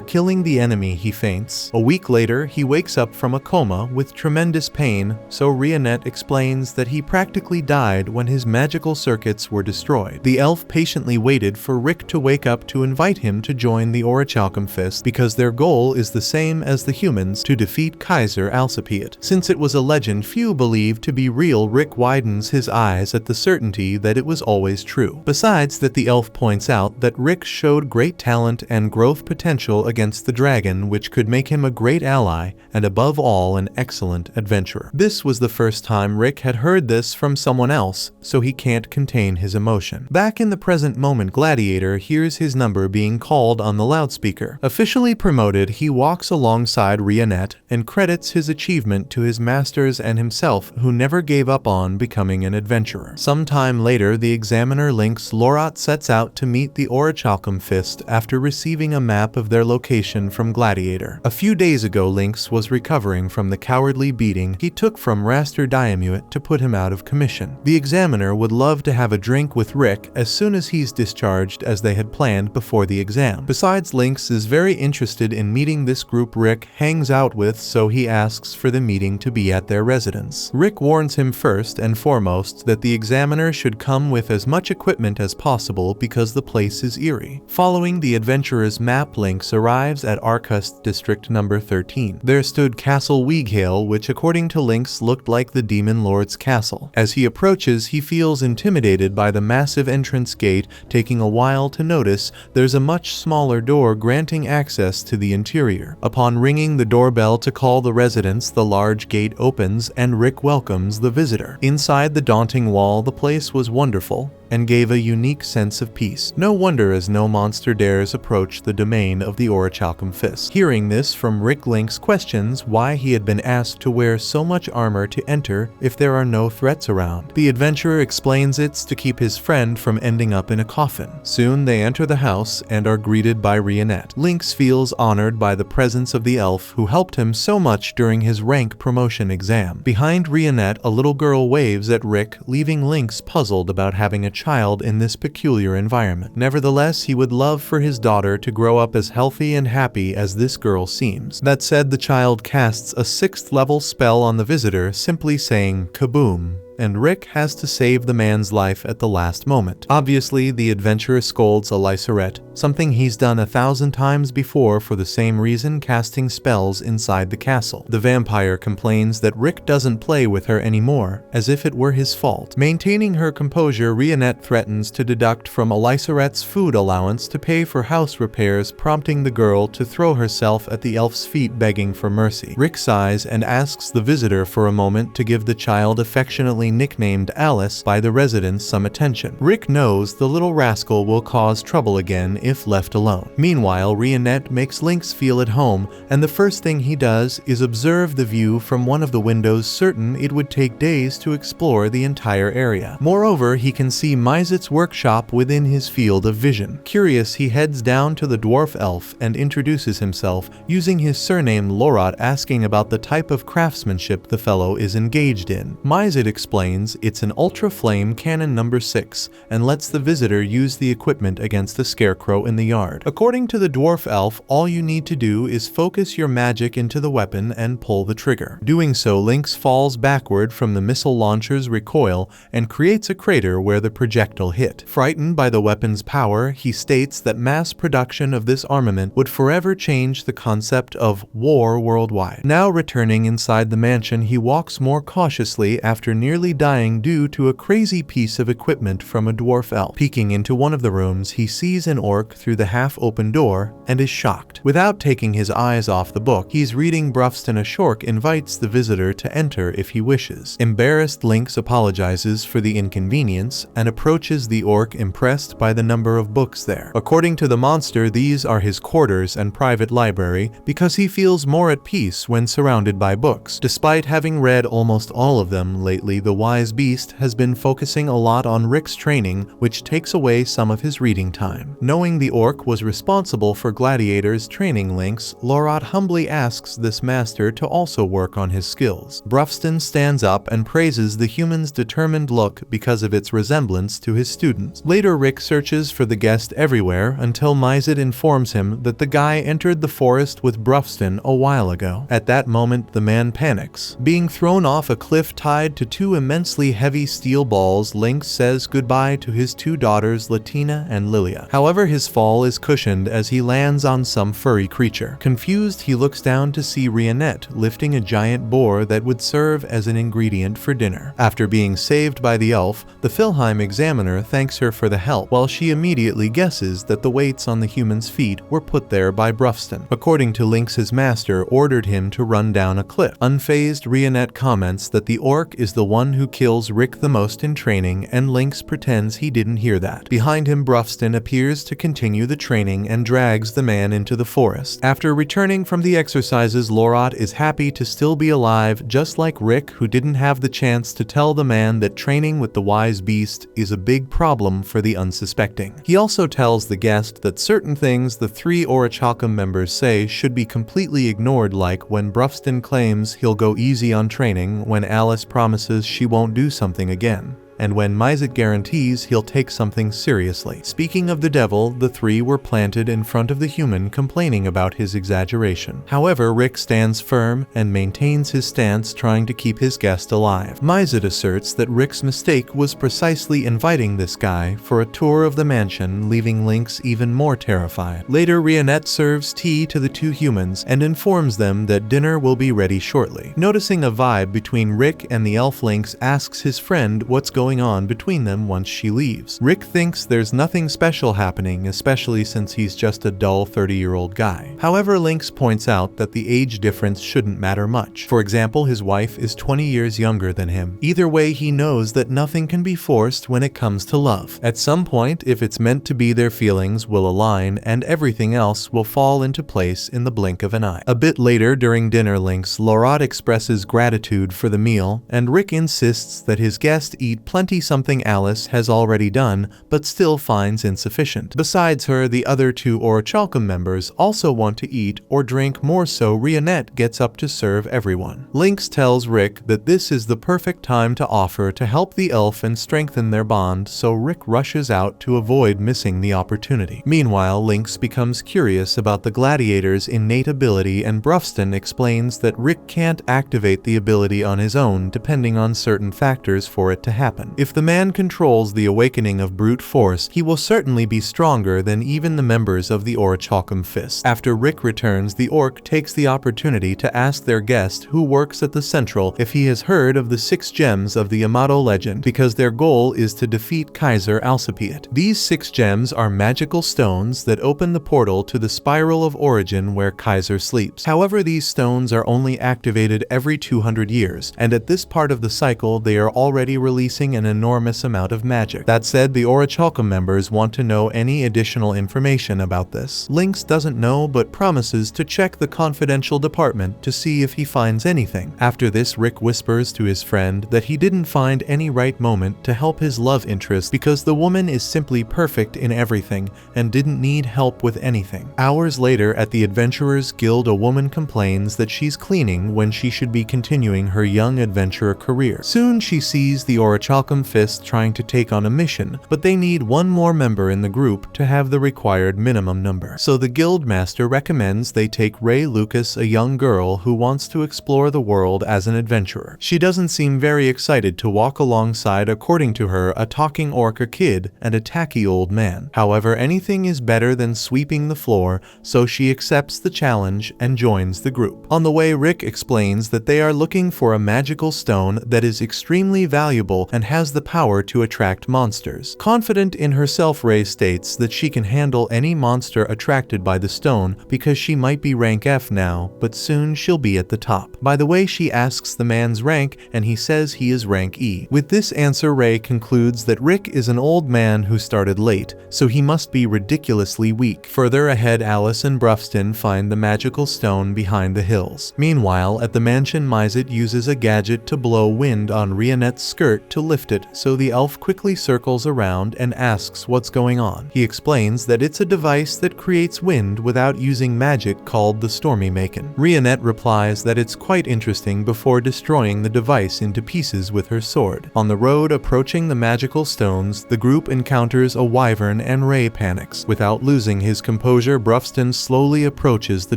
killing the enemy, he faints. A week later, he wakes up from a coma with tremendous pain, so Rionette explains that he practically died when his magical circuits were destroyed. The elf patiently waited for Rick to wake up to invite him to join the Orichalcum because their goal is the same as the humans, to defeat Kaiser Alcipiade. Since it was a legend few believed to be real, Rick widens his eyes at the certainty that it was always true. Besides that, the elf points out that Rick showed great great talent and growth potential against the dragon, which could make him a great ally and above all an excellent adventurer. This was the first time Rick had heard this from someone else, so he can't contain his emotion. Back in the present moment, Gladiator hears his number being called on the loudspeaker. Officially promoted, he walks alongside Rionette and credits his achievement to his masters and himself, who never gave up on becoming an adventurer. Sometime later, the examiner Lynx Lorot sets out to meet the Orichalcum Fist after receiving a map of their location from Gladiator. A few days ago, Lynx was recovering from the cowardly beating he took from Raster Diamuit to put him out of commission. The examiner would love to have a drink with Rick as soon as he's discharged, as they had planned before the exam. Besides, Lynx is very interested in meeting this group Rick hangs out with, so he asks for the meeting to be at their residence. Rick warns him first and foremost that the examiner should come with as much equipment as possible because the place is eerie. Following the adventurer's map, Lynx arrives at Arcust District number 13. There stood Castle Weeghale, which according to Lynx looked like the Demon Lord's castle. As he approaches, he feels intimidated by the massive entrance gate. Taking a while to notice, there's a much smaller door granting access to the interior. Upon ringing the doorbell to call the residents, the large gate opens and Rick welcomes the visitor. Inside the daunting wall, the place was wonderful and gave a unique sense of peace. No wonder, as no monster dares approach the domain of the Orichalcum Fist. Hearing this from Rick, Lynx questions why he had been asked to wear so much armor to enter if there are no threats around. The adventurer explains it's to keep his friend from ending up in a coffin. Soon they enter the house and are greeted by Rionette. Lynx feels honored by the presence of the elf who helped him so much during his rank promotion exam. Behind Rionette, a little girl waves at Rick, leaving Lynx puzzled about having a child in this peculiar environment. Nevertheless, he would love for his daughter to grow up as healthy and happy as this girl seems. That said, the child casts a 6th level spell on the visitor, simply saying kaboom, and Rick has to save the man's life at the last moment. Obviously, the adventurer scolds Alycerette, something he's done 1,000 times before for the same reason, casting spells inside the castle. The vampire complains that Rick doesn't play with her anymore, as if it were his fault. Maintaining her composure, Rionette threatens to deduct from Alycerette's food allowance to pay for house repairs, prompting the girl to throw herself at the elf's feet begging for mercy. Rick sighs and asks the visitor for a moment to give the child, affectionately nicknamed Alice by the residents, some attention. Rick knows the little rascal will cause trouble again if left alone. Meanwhile, Rionette makes Lynx feel at home, and the first thing he does is observe the view from one of the windows, certain it would take days to explore the entire area. Moreover, he can see Mizet's workshop within his field of vision. Curious, he heads down to the dwarf elf and introduces himself, using his surname Lorot, asking about the type of craftsmanship the fellow is engaged in. Mizet explains it's an Ultra Flame Cannon number 6 and lets the visitor use the equipment against the scarecrow in the yard. According to the dwarf elf, all you need to do is focus your magic into the weapon and pull the trigger. Doing so, Lynx falls backward from the missile launcher's recoil and creates a crater where the projectile hit. Frightened by the weapon's power, he states that mass production of this armament would forever change the concept of war worldwide. Now returning inside the mansion, he walks more cautiously after nearly dying due to a crazy piece of equipment from a dwarf elf. Peeking into one of the rooms, he sees an orc through the half-open door and is shocked. Without taking his eyes off the book he's reading, Brufston, a shork, invites the visitor to enter if he wishes. Embarrassed, Lynx apologizes for the inconvenience and approaches the orc, impressed by the number of books there. According to the monster, these are his quarters and private library because he feels more at peace when surrounded by books. Despite having read almost all of them lately, the wise beast has been focusing a lot on Rick's training, which takes away some of his reading time. Knowing the orc was responsible for Gladiator's training, Lynx Lorot humbly asks this master to also work on his skills. Brufston stands up and praises the human's determined look because of its resemblance to his students. Later, Rick searches for the guest everywhere until Mizet informs him that the guy entered the forest with Brufston a while ago. At that moment, the man panics. Being thrown off a cliff tied to two immensely heavy steel balls, Lynx says goodbye to his two daughters Latina and Lilia. However, his fall is cushioned as he lands on some furry creature. Confused, he looks down to see Rionette lifting a giant boar that would serve as an ingredient for dinner. After being saved by the elf, the Philheim examiner thanks her for the help, while she immediately guesses that the weights on the human's feet were put there by Brufston. According to Lynx, his master ordered him to run down a cliff. Unfazed, Rionette comments that the orc is the one who kills Rick the most in training, and Lynx pretends he didn't hear that. Behind him, Brufston appears to continue the training and drags the man into the forest. After returning from the exercises, Lorot is happy to still be alive, just like Rick, who didn't have the chance to tell the man that training with the wise beast is a big problem for the unsuspecting. He also tells the guest that certain things the three Orichalcum members say should be completely ignored, like when Brufston claims he'll go easy on training, when Alice promises she won't do something again, and when Mizet guarantees he'll take something seriously. Speaking of the devil, the three were planted in front of the human, complaining about his exaggeration. However, Rick stands firm and maintains his stance, trying to keep his guest alive. Mizet asserts that Rick's mistake was precisely inviting this guy for a tour of the mansion, leaving Lynx even more terrified. Later, Rionette serves tea to the two humans and informs them that dinner will be ready shortly. Noticing a vibe between Rick and the elf, Lynx asks his friend what's going on between them once she leaves. Rick thinks there's nothing special happening, especially since he's just a dull 30-year-old guy. However, Lynx points out that the age difference shouldn't matter much. For example, his wife is 20 years younger than him. Either way, he knows that nothing can be forced when it comes to love. At some point, if it's meant to be, their feelings will align and everything else will fall into place in the blink of an eye. A bit later, during dinner, Lorot expresses gratitude for the meal, and Rick insists that his guest eat plenty, something Alice has already done but still finds insufficient. Besides her, the other two Orichalcum members also want to eat or drink more, so Rionette gets up to serve everyone. Lynx tells Rick that this is the perfect time to offer to help the elf and strengthen their bond, so Rick rushes out to avoid missing the opportunity. Meanwhile, Lynx becomes curious about the gladiator's innate ability, and Brufston explains that Rick can't activate the ability on his own, depending on certain factors for it to happen. If the man controls the awakening of brute force, he will certainly be stronger than even the members of the Orichalcum Fist. After Rick returns, the orc takes the opportunity to ask their guest, who works at the Central, if he has heard of the 6 gems of the Yamato legend, because their goal is to defeat Kaiser Alcipiat. These 6 gems are magical stones that open the portal to the Spiral of Origin where Kaiser sleeps. However, these stones are only activated every 200 years, and at this part of the cycle they are already releasing an enormous amount of magic. That said, the Orichalcum members want to know any additional information about this. Lynx doesn't know but promises to check the confidential department to see if he finds anything. After this, Rick whispers to his friend that he didn't find any right moment to help his love interest because the woman is simply perfect in everything and didn't need help with anything. Hours later, at the Adventurers Guild, a woman complains that she's cleaning when she should be continuing her young adventurer career. Soon she sees the Orichalcum Fist trying to take on a mission, but they need one more member in the group to have the required minimum number. So the guild master recommends they take Ray Lucas, a young girl who wants to explore the world as an adventurer. She doesn't seem very excited to walk alongside, according to her, a talking orca kid and a tacky old man. However, anything is better than sweeping the floor, so she accepts the challenge and joins the group. On the way, Rick explains that they are looking for a magical stone that is extremely valuable and has the power to attract monsters. Confident in herself, Ray states that she can handle any monster attracted by the stone because she might be rank F now, but soon she'll be at the top. By the way, she asks the man's rank and he says he is rank E. With this answer, Ray concludes that Rick is an old man who started late, so he must be ridiculously weak. Further ahead, Alice and Brufston find the magical stone behind the hills. Meanwhile, at the mansion, Mizet uses a gadget to blow wind on Rionette's skirt to lift lift it, so the elf quickly circles around and asks what's going on. He explains that it's a device that creates wind without using magic called the Stormy Maken. Rionette replies that it's quite interesting before destroying the device into pieces with her sword. On the road approaching the magical stones, the group encounters a wyvern and Ray panics. Without losing his composure, Brufston slowly approaches the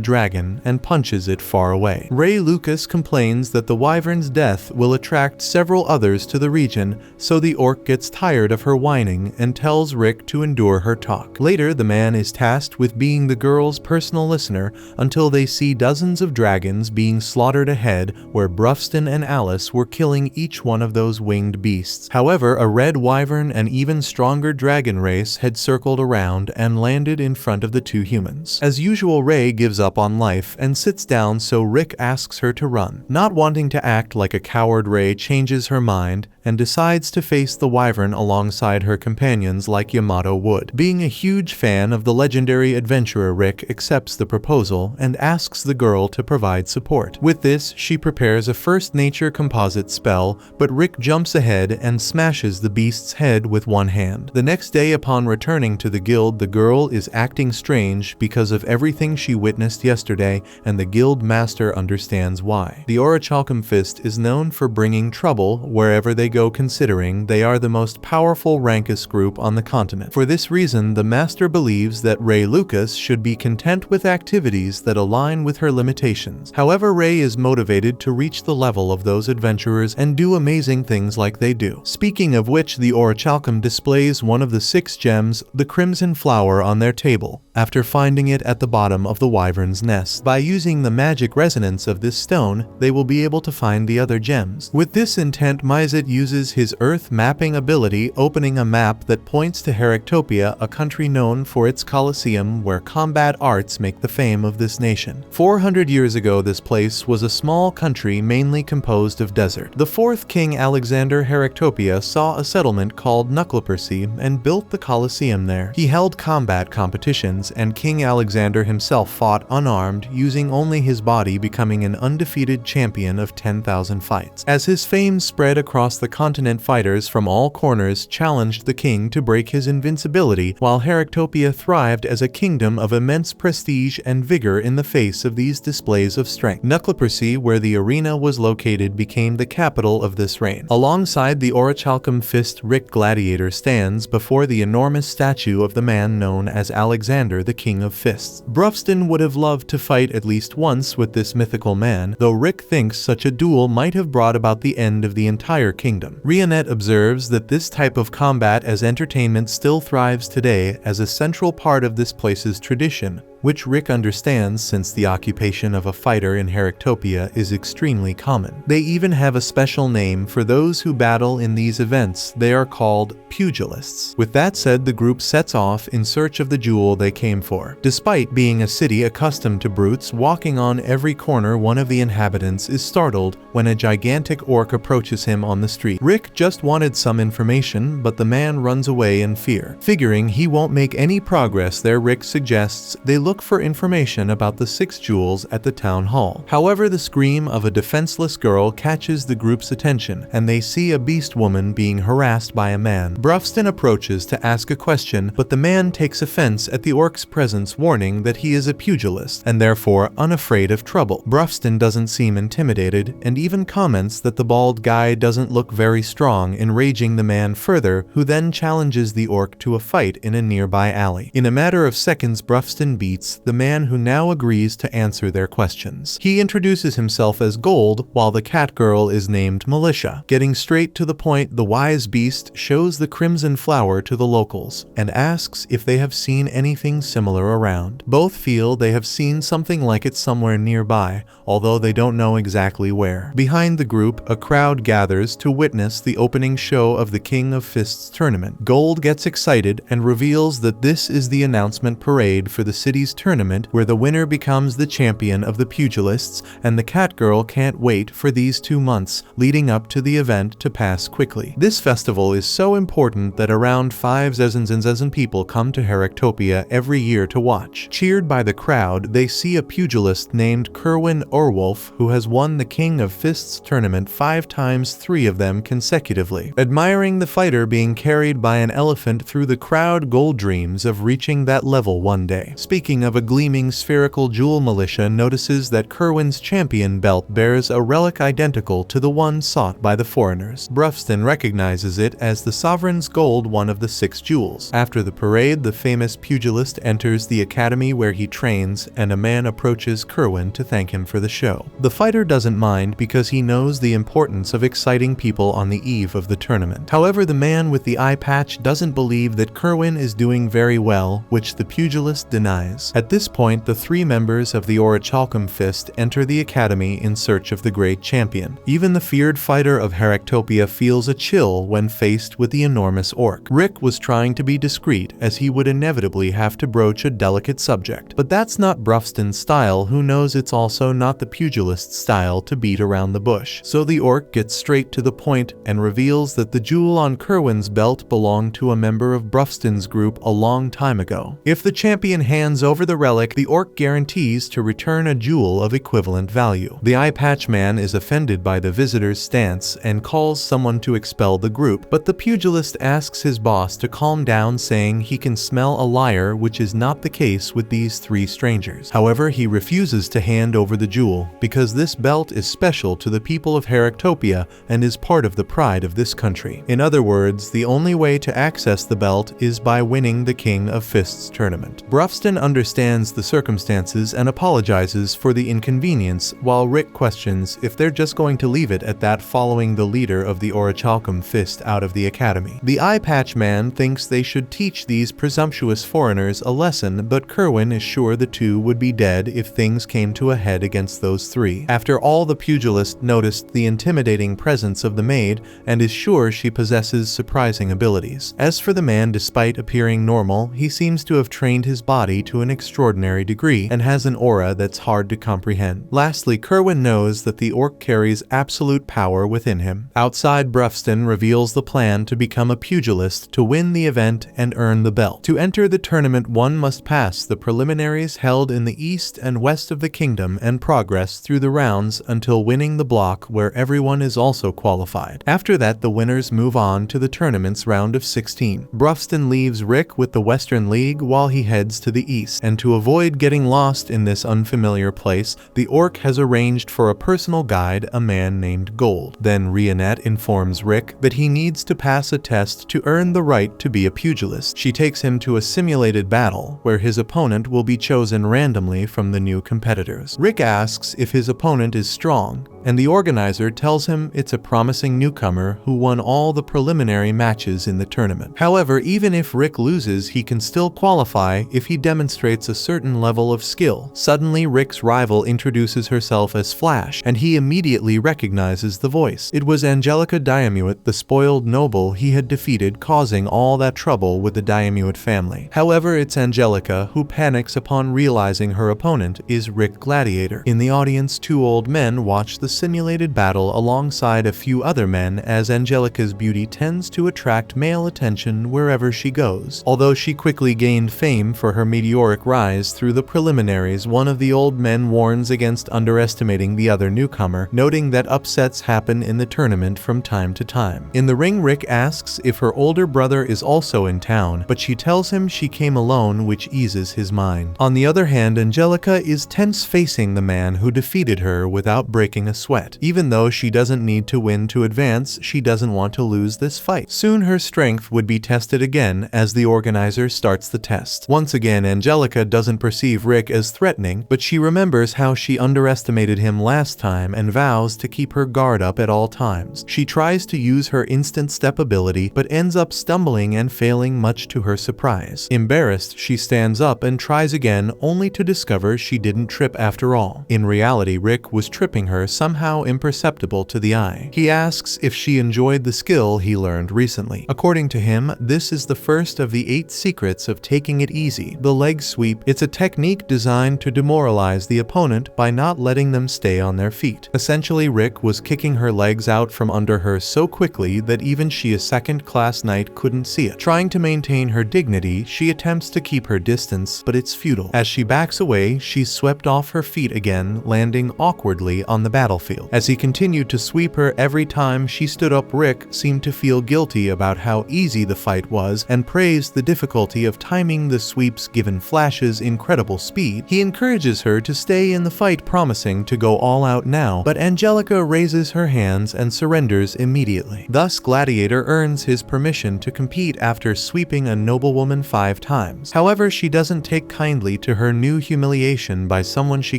dragon and punches it far away. Ray Lucas complains that the wyvern's death will attract several others to the region, so the orc gets tired of her whining and tells Rick to endure her talk. Later, the man is tasked with being the girl's personal listener until they see dozens of dragons being slaughtered ahead, where Brufston and Alice were killing each one of those winged beasts. However, a red wyvern and even stronger dragon race had circled around and landed in front of the two humans. As usual, Ray gives up on life and sits down, so Rick asks her to run. Not wanting to act like a coward, Ray changes her mind and decides to face the wyvern alongside her companions like Yamato would. Being a huge fan of the legendary adventurer, Rick accepts the proposal and asks the girl to provide support. With this, she prepares a first nature composite spell, but Rick jumps ahead and smashes the beast's head with one hand. The next day, upon returning to the guild, the girl is acting strange because of everything she witnessed yesterday, and the guild master understands why. The Orichalcum Fist is known for bringing trouble wherever they go, considering they are the most powerful Rankist group on the continent. For this reason, the master believes that Ray Lucas should be content with activities that align with her limitations. However, Ray is motivated to reach the level of those adventurers and do amazing things like they do. Speaking of which, the Orichalcum displays one of the 6 gems, the Crimson Flower, on their table, after finding it at the bottom of the wyvern's nest. By using the magic resonance of this stone, they will be able to find the other gems. With this intent, Mizet uses his earth mapping ability, opening a map that points to Heractopia, a country known for its Colosseum, where combat arts make the fame of this nation. 400 years ago, this place was a small country mainly composed of desert. The 4th king, Alexander Heractopia, saw a settlement called Nuclepercy and built the Colosseum there. He held combat competitions, and King Alexander himself fought unarmed, using only his body, becoming an undefeated champion of 10,000 fights. As his fame spread across the continent, fighters from all corners challenged the king to break his invincibility, while Heractopia thrived as a kingdom of immense prestige and vigor in the face of these displays of strength. Nuclepercy, where the arena was located, became the capital of this reign. Alongside the Orichalcum Fist, Rick Gladiator stands before the enormous statue of the man known as Alexander, the King of Fists. Brufston would have loved to fight at least once with this mythical man, though Rick thinks such a duel might have brought about the end of the entire kingdom. Rionette observes that this type of combat as entertainment still thrives today as a central part of this place's tradition, which Rick understands since the occupation of a fighter in Heractopia is extremely common. They even have a special name for those who battle in these events. They are called pugilists. With that said, the group sets off in search of the jewel they came for. Despite being a city accustomed to brutes walking on every corner, one of the inhabitants is startled when a gigantic orc approaches him on the street. Rick just wanted some information, but the man runs away in fear. Figuring he won't make any progress there, Rick suggests they look for information about the 6 jewels at the town hall. However, the scream of a defenseless girl catches the group's attention, and they see a beast woman being harassed by a man. Brufston approaches to ask a question, but the man takes offense at the orc's presence, warning that he is a pugilist and therefore unafraid of trouble. Brufston doesn't seem intimidated and even comments that the bald guy doesn't look very strong, enraging the man further, who then challenges the orc to a fight in a nearby alley. In a matter of seconds, Brufston beats the man, who now agrees to answer their questions. He introduces himself as Gold, while the cat girl is named Militia. Getting straight to the point, the wise beast shows the Crimson Flower to the locals and asks if they have seen anything similar around. Both feel they have seen something like it somewhere nearby, although they don't know exactly where. Behind the group, a crowd gathers to witness the opening show of the King of Fists tournament. Gold gets excited and reveals that this is the announcement parade for the city's series tournament where the winner becomes the champion of the pugilists, and the cat girl can't wait for these 2 months leading up to the event to pass quickly. This festival is so important that around 5,000 people come to Heractopia every year to watch. Cheered by the crowd, they see a pugilist named Kerwin Orwolf who has won the King of Fists tournament 5 times, 3 of them consecutively. Admiring the fighter being carried by an elephant through the crowd, Gold dreams of reaching that level one day. Speaking of a gleaming spherical jewel, Militia notices that Kerwin's champion belt bears a relic identical to the one sought by the foreigners. Brufston recognizes it as the sovereign's gold, one of the 6 jewels. After the parade, the famous pugilist enters the academy where he trains, and a man approaches Kerwin to thank him for the show. The fighter doesn't mind because he knows the importance of exciting people on the eve of the tournament. However, the man with the eye patch doesn't believe that Kerwin is doing very well, which the pugilist denies. At this point, the 3 members of the Orichalcum Fist enter the academy in search of the great champion. Even the feared fighter of Heractopia feels a chill when faced with the enormous orc. Rick was trying to be discreet as he would inevitably have to broach a delicate subject. But that's not Brufston's style, who knows it's also not the pugilist's style to beat around the bush. So the orc gets straight to the point and reveals that the jewel on Kerwin's belt belonged to a member of Brufston's group a long time ago. If the champion hands over the relic, the orc guarantees to return a jewel of equivalent value. The eye patch man is offended by the visitor's stance and calls someone to expel the group, but the pugilist asks his boss to calm down, saying he can smell a liar, which is not the case with these 3 strangers. However, he refuses to hand over the jewel because this belt is special to the people of Heractopia and is part of the pride of this country. In other words, the only way to access the belt is by winning the King of Fists tournament. Brufston understands the circumstances and apologizes for the inconvenience, while Rick questions if they're just going to leave it at that, following the leader of the Orichalcum Fist out of the academy. The eye patch man thinks they should teach these presumptuous foreigners a lesson, but Kerwin is sure the 2 would be dead if things came to a head against those 3. After all, the pugilist noticed the intimidating presence of the maid and is sure she possesses surprising abilities. As for the man, despite appearing normal, he seems to have trained his body to an extraordinary degree and has an aura that's hard to comprehend. Lastly, Kerwin knows that the orc carries absolute power within him. Outside, Brufston reveals the plan to become a pugilist to win the event and earn the belt. To enter the tournament, one must pass the preliminaries held in the east and west of the kingdom and progress through the rounds until winning the block, where everyone is also qualified. After that, the winners move on to the tournament's round of 16. Brufston leaves Rick with the Western League while he heads to the east, and to avoid getting lost in this unfamiliar place, the orc has arranged for a personal guide, a man named Gold. Then Rionette informs Rick that he needs to pass a test to earn the right to be a pugilist. She takes him to a simulated battle where his opponent will be chosen randomly from the new competitors. Rick asks if his opponent is strong, and the organizer tells him it's a promising newcomer who won all the preliminary matches in the tournament. However, even if Rick loses, he can still qualify if he demonstrates a certain level of skill. Suddenly, Rick's rival introduces herself as Flash, and he immediately recognizes the voice. It was Angelica Diamuit, the spoiled noble he had defeated, causing all that trouble with the Diamuit family. However, it's Angelica who panics upon realizing her opponent is Rick Gladiator. In the audience, 2 old men watch the simulated battle alongside a few other men, as Angelica's beauty tends to attract male attention wherever she goes. Although she quickly gained fame for her meteoric rise through the preliminaries, one of the old men warns against underestimating the other newcomer, noting that upsets happen in the tournament from time to time. In the ring, Rick asks if her older brother is also in town, but she tells him she came alone, which eases his mind. On the other hand, Angelica is tense facing the man who defeated her without breaking a sweat. Even though she doesn't need to win to advance, she doesn't want to lose this fight. Soon her strength would be tested again as the organizer starts the test. Once again, Angelica doesn't perceive Rick as threatening, but she remembers how she underestimated him last time and vows to keep her guard up at all times. She tries to use her instant step ability, but ends up stumbling and failing, much to her surprise. Embarrassed, she stands up and tries again, only to discover she didn't trip after all. In reality, Rick was tripping her, somehow imperceptible to the eye. He asks if she enjoyed the skill he learned recently. According to him, this is the first of the 8 secrets of taking it easy. The leg swing sweep. It's a technique designed to demoralize the opponent by not letting them stay on their feet. Essentially, Rick was kicking her legs out from under her so quickly that even she, a second-class knight, couldn't see it. Trying to maintain her dignity, she attempts to keep her distance, but it's futile. As she backs away, she's swept off her feet again, landing awkwardly on the battlefield. As he continued to sweep her every time she stood up, Rick seemed to feel guilty about how easy the fight was and praised the difficulty of timing the sweeps given Flash's incredible speed. He encourages her to stay in the fight, promising to go all out now, but Angelica raises her hands and surrenders immediately. Thus, Gladiator earns his permission to compete after sweeping a noblewoman 5 times. However, she doesn't take kindly to her new humiliation by someone she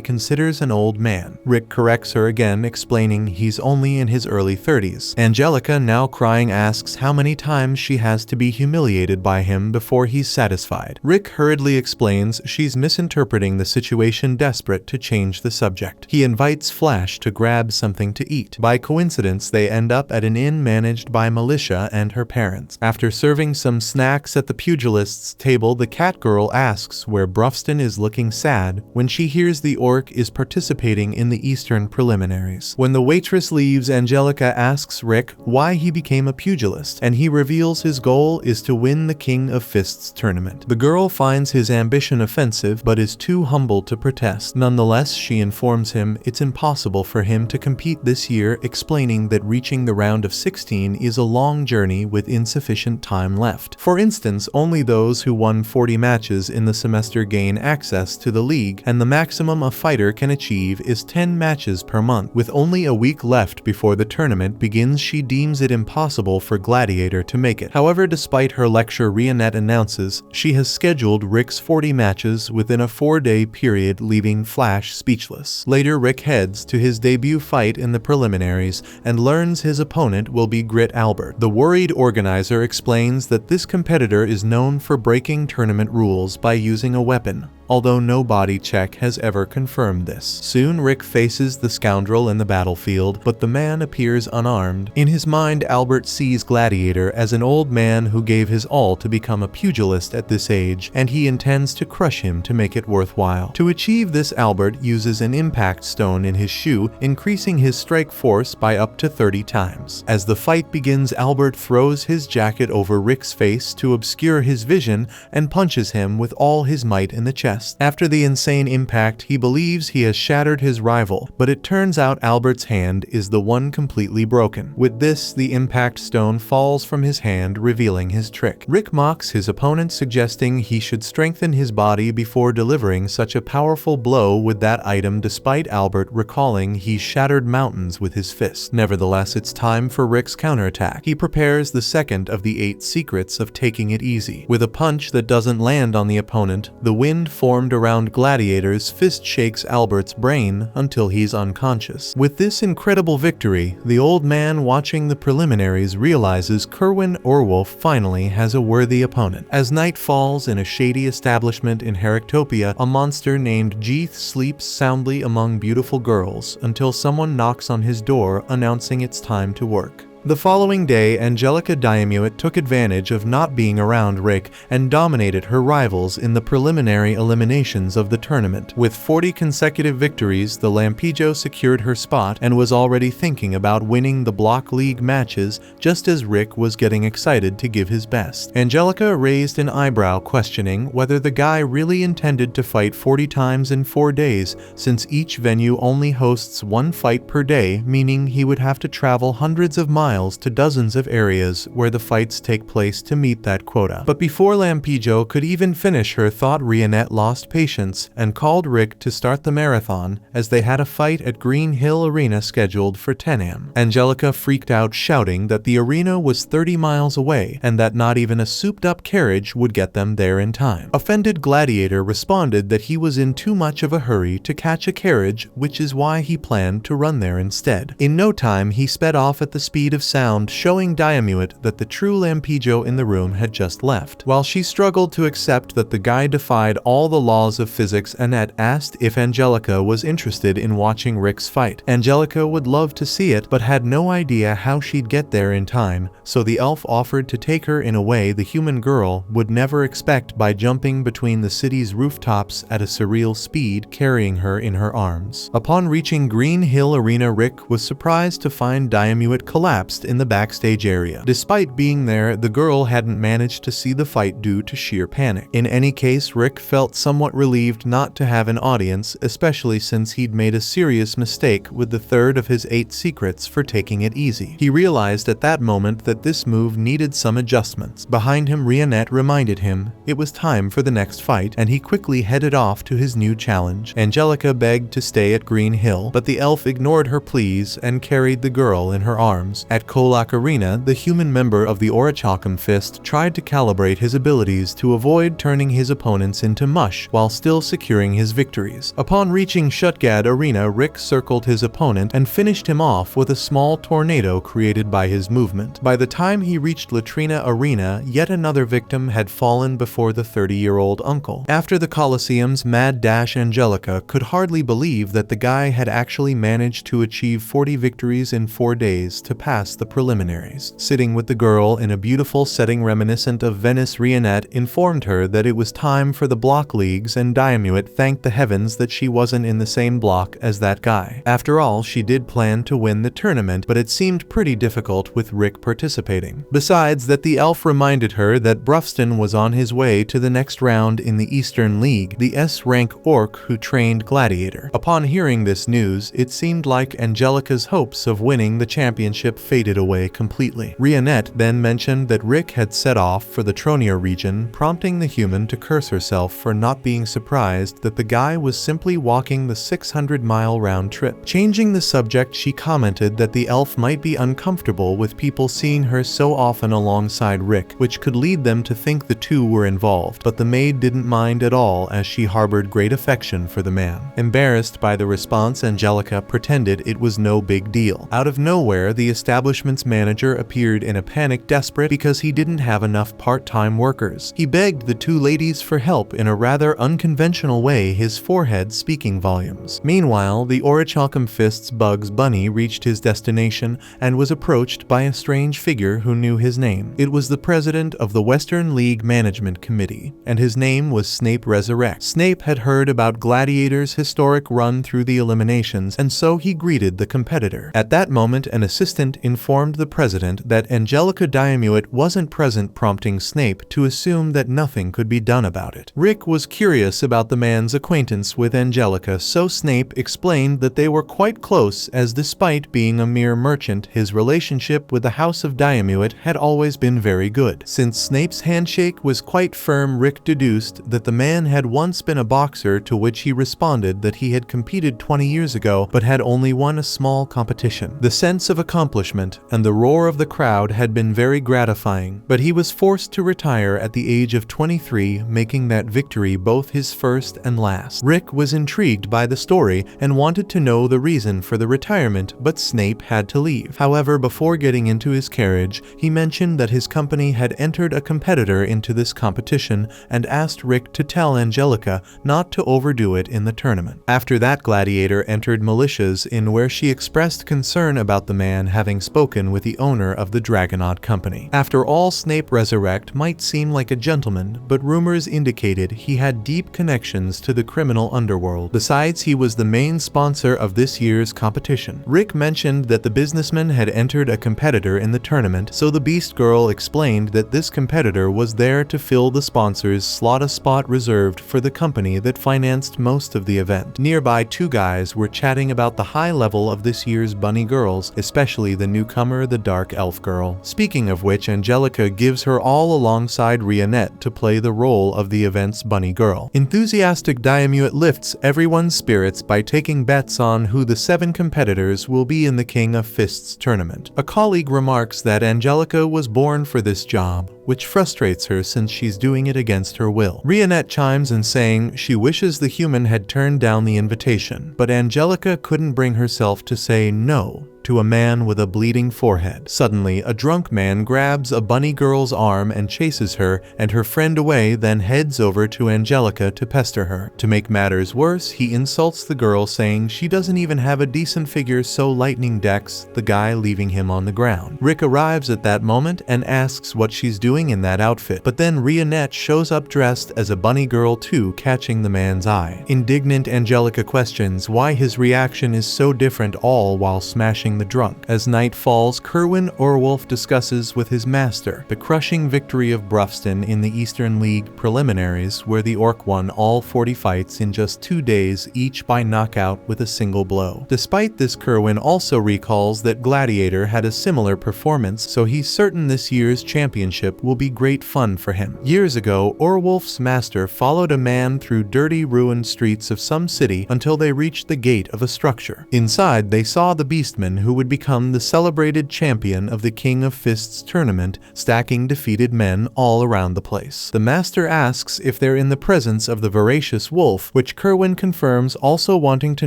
considers an old man. Rick corrects her again, explaining he's only in his early 30s. Angelica, now crying, asks how many times she has to be humiliated by him before he's satisfied. Rick hurriedly explains she's misinterpreting the situation, desperate to change the subject. He invites Flash to grab something to eat. By coincidence, they end up at an inn managed by Militia and her parents. After serving some snacks at the pugilist's table, the Catgirl asks where Brufston is, looking sad when she hears the orc is participating in the Eastern preliminaries. When the waitress leaves, Angelica asks Rick why he became a pugilist, and he reveals his goal is to win the King of Fists tournament. The girl finds his ambition offensive but is too humble to protest. Nonetheless, she informs him it's impossible for him to compete this year, explaining that reaching the round of 16 is a long journey with insufficient time left. For instance, only those who won 40 matches in the semester gain access to the league, and the maximum a fighter can achieve is 10 matches per month. With only a week left before the tournament begins, she deems it impossible for Gladiator to make it. However, despite her lecture, Rionette announces she has scheduled Rick's 40 matches within a 4-day period, leaving Flash speechless. Later, Rick heads to his debut fight in the preliminaries and learns his opponent will be Grit Albert. The worried organizer explains that this competitor is known for breaking tournament rules by using a weapon, although no body check has ever confirmed this. Soon, Rick faces the scoundrel in the battlefield, but the man appears unarmed. In his mind, Albert sees Gladiator as an old man who gave his all to become a pugilist at this age, and he intends to crush him to make it worthwhile. To achieve this, Albert uses an impact stone in his shoe, increasing his strike force by up to 30 times. As the fight begins, Albert throws his jacket over Rick's face to obscure his vision and punches him with all his might in the chest. After the insane impact, he believes he has shattered his rival, but it turns out Albert's hand is the one completely broken. With this, the impact stone falls from his hand, revealing his trick. Rick mocks his opponent, suggesting he should strengthen his body before delivering such a powerful blow with that item, despite Albert recalling he shattered mountains with his fist. Nevertheless, it's time for Rick's counterattack. He prepares the second of the 8 secrets of taking it easy. With a punch that doesn't land on the opponent, the wind formed around Gladiator's fist shakes Albert's brain until he's unconscious. With this incredible victory, the old man watching the preliminaries realizes Kerwin Orwolf finally has a worthy opponent. As night falls in a shady establishment in Heractopia, a monster named Jeeth sleeps soundly among beautiful girls until someone knocks on his door, announcing it's time to work. The following day, Angelica Diamuit took advantage of not being around Rick and dominated her rivals in the preliminary eliminations of the tournament. With 40 consecutive victories, the Lampijo secured her spot and was already thinking about winning the Block League matches just as Rick was getting excited to give his best. Angelica raised an eyebrow, questioning whether the guy really intended to fight 40 times in 4 days, since each venue only hosts 1 fight per day, meaning he would have to travel hundreds of miles to dozens of areas where the fights take place to meet that quota. But before Lampijo could even finish her thought, Rionette lost patience and called Rick to start the marathon, as they had a fight at Green Hill Arena scheduled for 10 a.m. Angelica freaked out, shouting that the arena was 30 miles away and that not even a souped-up carriage would get them there in time. Offended Gladiator responded that he was in too much of a hurry to catch a carriage, which is why he planned to run there instead. In no time, he sped off at the speed of of sound showing Diamut that the true Lampijo in the room had just left. While she struggled to accept that the guy defied all the laws of physics, Annette asked if Angelica was interested in watching Rick's fight. Angelica would love to see it, but had no idea how she'd get there in time, so the elf offered to take her in a way the human girl would never expect by jumping between the city's rooftops at a surreal speed, carrying her in her arms. Upon reaching Green Hill Arena, Rick was surprised to find Diamut collapsed in the backstage area. Despite being there, the girl hadn't managed to see the fight due to sheer panic. In any case, Rick felt somewhat relieved not to have an audience, especially since he'd made a serious mistake with the third of his 8 secrets for taking it easy. He realized at that moment that this move needed some adjustments. Behind him, Rionette reminded him it was time for the next fight, and he quickly headed off to his new challenge. Angelica begged to stay at Green Hill, but the elf ignored her pleas and carried the girl in her arms. At Kolak Arena, the human member of the Orichalcum Fist tried to calibrate his abilities to avoid turning his opponents into mush while still securing his victories. Upon reaching Shutgad Arena, Rick circled his opponent and finished him off with a small tornado created by his movement. By the time he reached Latrina Arena, yet another victim had fallen before the 30-year-old uncle. After the Colosseum's mad dash, Angelica could hardly believe that the guy had actually managed to achieve 40 victories in 4 days to pass the preliminaries. Sitting with the girl in a beautiful setting reminiscent of Venice, Rionette informed her that it was time for the block leagues, and Diamut thanked the heavens that she wasn't in the same block as that guy. After all, she did plan to win the tournament, but it seemed pretty difficult with Rick participating. Besides that, the elf reminded her that Brufston was on his way to the next round in the Eastern League, the S-rank orc who trained Gladiator. Upon hearing this news, it seemed like Angelica's hopes of winning the championship faded away completely. Rionette then mentioned that Rick had set off for the Tronia region, prompting the human to curse herself for not being surprised that the guy was simply walking the 600-mile round trip. Changing the subject, she commented that the elf might be uncomfortable with people seeing her so often alongside Rick, which could lead them to think the two were involved, but the maid didn't mind at all as she harbored great affection for the man. Embarrassed by the response, Angelica pretended it was no big deal. Out of nowhere, the establishment's manager appeared in a panic, desperate because he didn't have enough part-time workers. He begged the 2 ladies for help in a rather unconventional way, his forehead speaking volumes. Meanwhile, the Orichalcum Fist's Bugs Bunny reached his destination and was approached by a strange figure who knew his name. It was the president of the Western League Management Committee, and his name was Snape Resurrect. Snape had heard about Gladiator's historic run through the eliminations, and so he greeted the competitor. At that moment, an assistant informed the president that Angelica Diamut wasn't present, prompting Snape to assume that nothing could be done about it. Rick was curious about the man's acquaintance with Angelica, so Snape explained that they were quite close, as despite being a mere merchant, his relationship with the House of Diamut had always been very good. Since Snape's handshake was quite firm, Rick deduced that the man had once been a boxer, to which he responded that he had competed 20 years ago but had only won a small competition. The sense of accomplishment and the roar of the crowd had been very gratifying, but he was forced to retire at the age of 23, making that victory both his first and last. Rick was intrigued by the story and wanted to know the reason for the retirement, but Snape had to leave. However, before getting into his carriage, he mentioned that his company had entered a competitor into this competition and asked Rick to tell Angelica not to overdo it in the tournament. After that, Gladiator entered Militias, in where she expressed concern about the man having spoken with the owner of the Dragonaut company. After all, Snape Resurrect might seem like a gentleman, but rumors indicated he had deep connections to the criminal underworld. Besides, he was the main sponsor of this year's competition. Rick mentioned that the businessman had entered a competitor in the tournament, so the Beast Girl explained that this competitor was there to fill the sponsor's slot, a spot reserved for the company that financed most of the event. Nearby, 2 guys were chatting about the high level of this year's bunny girls, especially the newcomer, the Dark Elf Girl. Speaking of which, Angelica gives her all alongside Rionette to play the role of the event's bunny girl. Enthusiastic Diamut lifts everyone's spirits by taking bets on who the 7 competitors will be in the King of Fists tournament. A colleague remarks that Angelica was born for this job, which frustrates her since she's doing it against her will. Rionette chimes in saying she wishes the human had turned down the invitation, but Angelica couldn't bring herself to say no to a man with a bleeding forehead. Suddenly, a drunk man grabs a bunny girl's arm and chases her and her friend away, then heads over to Angelica to pester her. To make matters worse, he insults the girl, saying she doesn't even have a decent figure, so lightning decks the guy, leaving him on the ground. Rick arrives at that moment and asks what she's doing in that outfit, but then Rionette shows up dressed as a bunny girl too, catching the man's eye. Indignant, Angelica questions why his reaction is so different, all while smashing the drunk. As night falls, Kerwin Orwolf discusses with his master the crushing victory of Brufston in the Eastern League preliminaries, where the Orc won all 40 fights in just 2 days, each by knockout with a single blow. Despite this, Kerwin also recalls that Gladiator had a similar performance, so he's certain this year's championship will be great fun for him. Years ago, Orwolf's master followed a man through dirty, ruined streets of some city until they reached the gate of a structure. Inside, they saw the Beastman, who would become the celebrated champion of the King of Fists tournament, stacking defeated men all around the place. The master asks if they're in the presence of the voracious wolf, which Kerwin confirms, also wanting to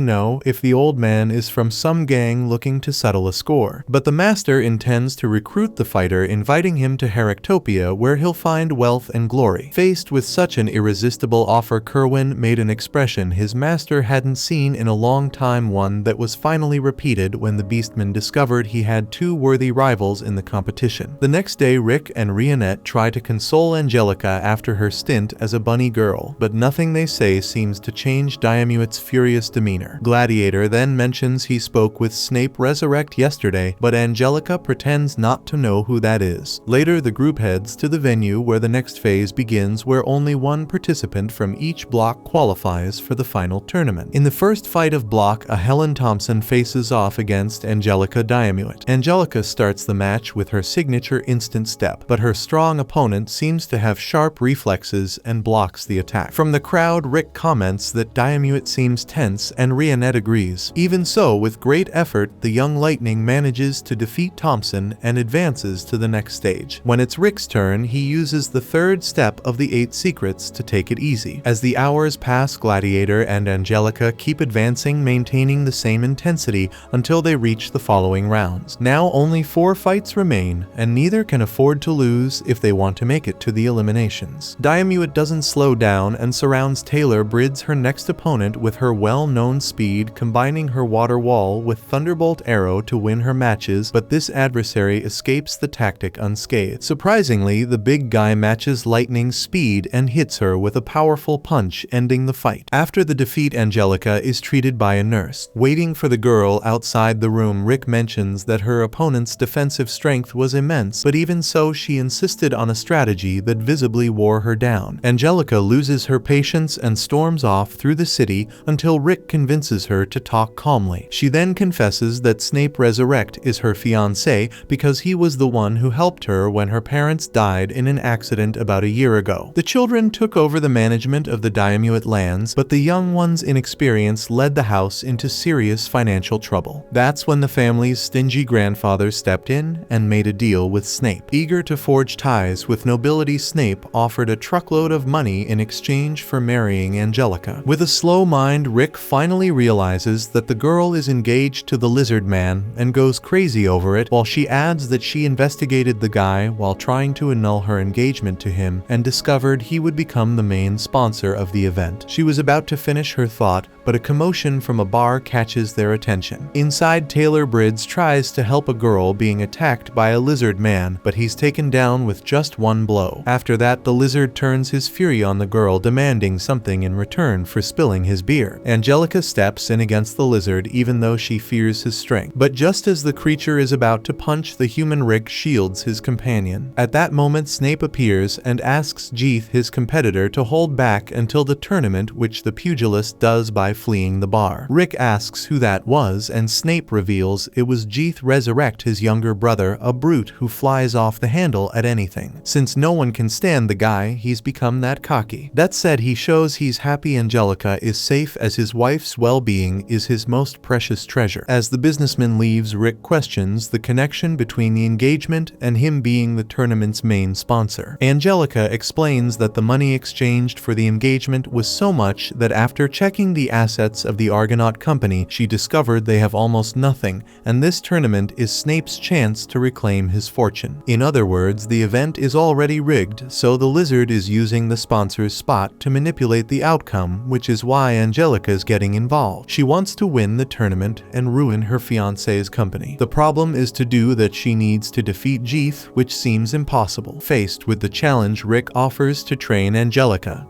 know if the old man is from some gang looking to settle a score. But the master intends to recruit the fighter, inviting him to Heractopia, where he'll find wealth and glory. Faced with such an irresistible offer, Kerwin made an expression his master hadn't seen in a long time, one that was finally repeated when the Beastman discovered he had 2 worthy rivals in the competition. The next day, Rick and Rionette try to console Angelica after her stint as a bunny girl, but nothing they say seems to change Diamuet's furious demeanor. Gladiator then mentions he spoke with Snape Resurrect yesterday, but Angelica pretends not to know who that is. Later, the group heads to the venue where the next phase begins, where only one participant from each block qualifies for the final tournament. In the first fight of block, a Helen Thompson faces off against Angelica Diamuet. Angelica starts the match with her signature instant step, but her strong opponent seems to have sharp reflexes and blocks the attack. From the crowd, Rick comments that Diamuet seems tense, and Rionette agrees. Even so, with great effort, the young Lightning manages to defeat Thompson and advances to the next stage. When it's Rick's turn, he uses the third step of the 8 secrets to take it easy. As the hours pass, Gladiator and Angelica keep advancing, maintaining the same intensity until they reach the following rounds. Now only 4 fights remain, and neither can afford to lose if they want to make it to the eliminations. Diamuet doesn't slow down and surrounds Taylor Bridge, her next opponent, with her well-known speed, combining her water wall with Thunderbolt Arrow to win her matches, but this adversary escapes the tactic unscathed. Surprisingly, the big guy matches Lightning's speed and hits her with a powerful punch, ending the fight. After the defeat, Angelica is treated by a nurse. Waiting for the girl outside the room, Rick mentions that her opponent's defensive strength was immense, but even so, she insisted on a strategy that visibly wore her down. Angelica loses her patience and storms off through the city until Rick convinces her to talk calmly. She then confesses that Snape Resurrect is her fiancé because he was the one who helped her when her parents died in an accident about a year ago. The children took over the management of the Diamuet lands, but the young one's inexperience led the house into serious financial trouble. That's when the family's stingy grandfather stepped in and made a deal with Snape. Eager to forge ties with nobility, Snape offered a truckload of money in exchange for marrying Angelica. With a slow mind, Rick finally realizes that the girl is engaged to the Lizard Man and goes crazy over it, while she adds that she investigated the guy while trying to annul her engagement to him and discovered he would become the main sponsor of the event. She was about to finish her thought, but a commotion from a bar catches their attention. Inside, Taylor Bridge tries to help a girl being attacked by a lizard man, but he's taken down with just one blow. After that, the lizard turns his fury on the girl, demanding something in return for spilling his beer. Angelica steps in against the lizard, even though she fears his strength. But just as the creature is about to punch the human, Rick shields his companion. At that moment, Snape appears and asks Jeeth, his competitor, to hold back until the tournament, which the pugilist does by fleeing the bar. Rick asks who that was, and Snape reveals it was Jeeth Resurrect, his younger brother, a brute who flies off the handle at anything. Since no one can stand the guy, he's become that cocky. That said, he shows he's happy Angelica is safe, as his wife's well-being is his most precious treasure. As the businessman leaves, Rick questions the connection between the engagement and him being the tournament's main sponsor. Angelica explains that the money exchanged for the engagement was so much that after checking the assets of the Argonaut Company, she discovered they have almost nothing nothing, and this tournament is Snape's chance to reclaim his fortune. In other words, the event is already rigged, so the lizard is using the sponsor's spot to manipulate the outcome, which is why Angelica is getting involved. She wants to win the tournament and ruin her fiancé's company. The problem is to do that she needs to defeat Jeeth, which seems impossible. Faced with the challenge, Rick offers to train Angelica.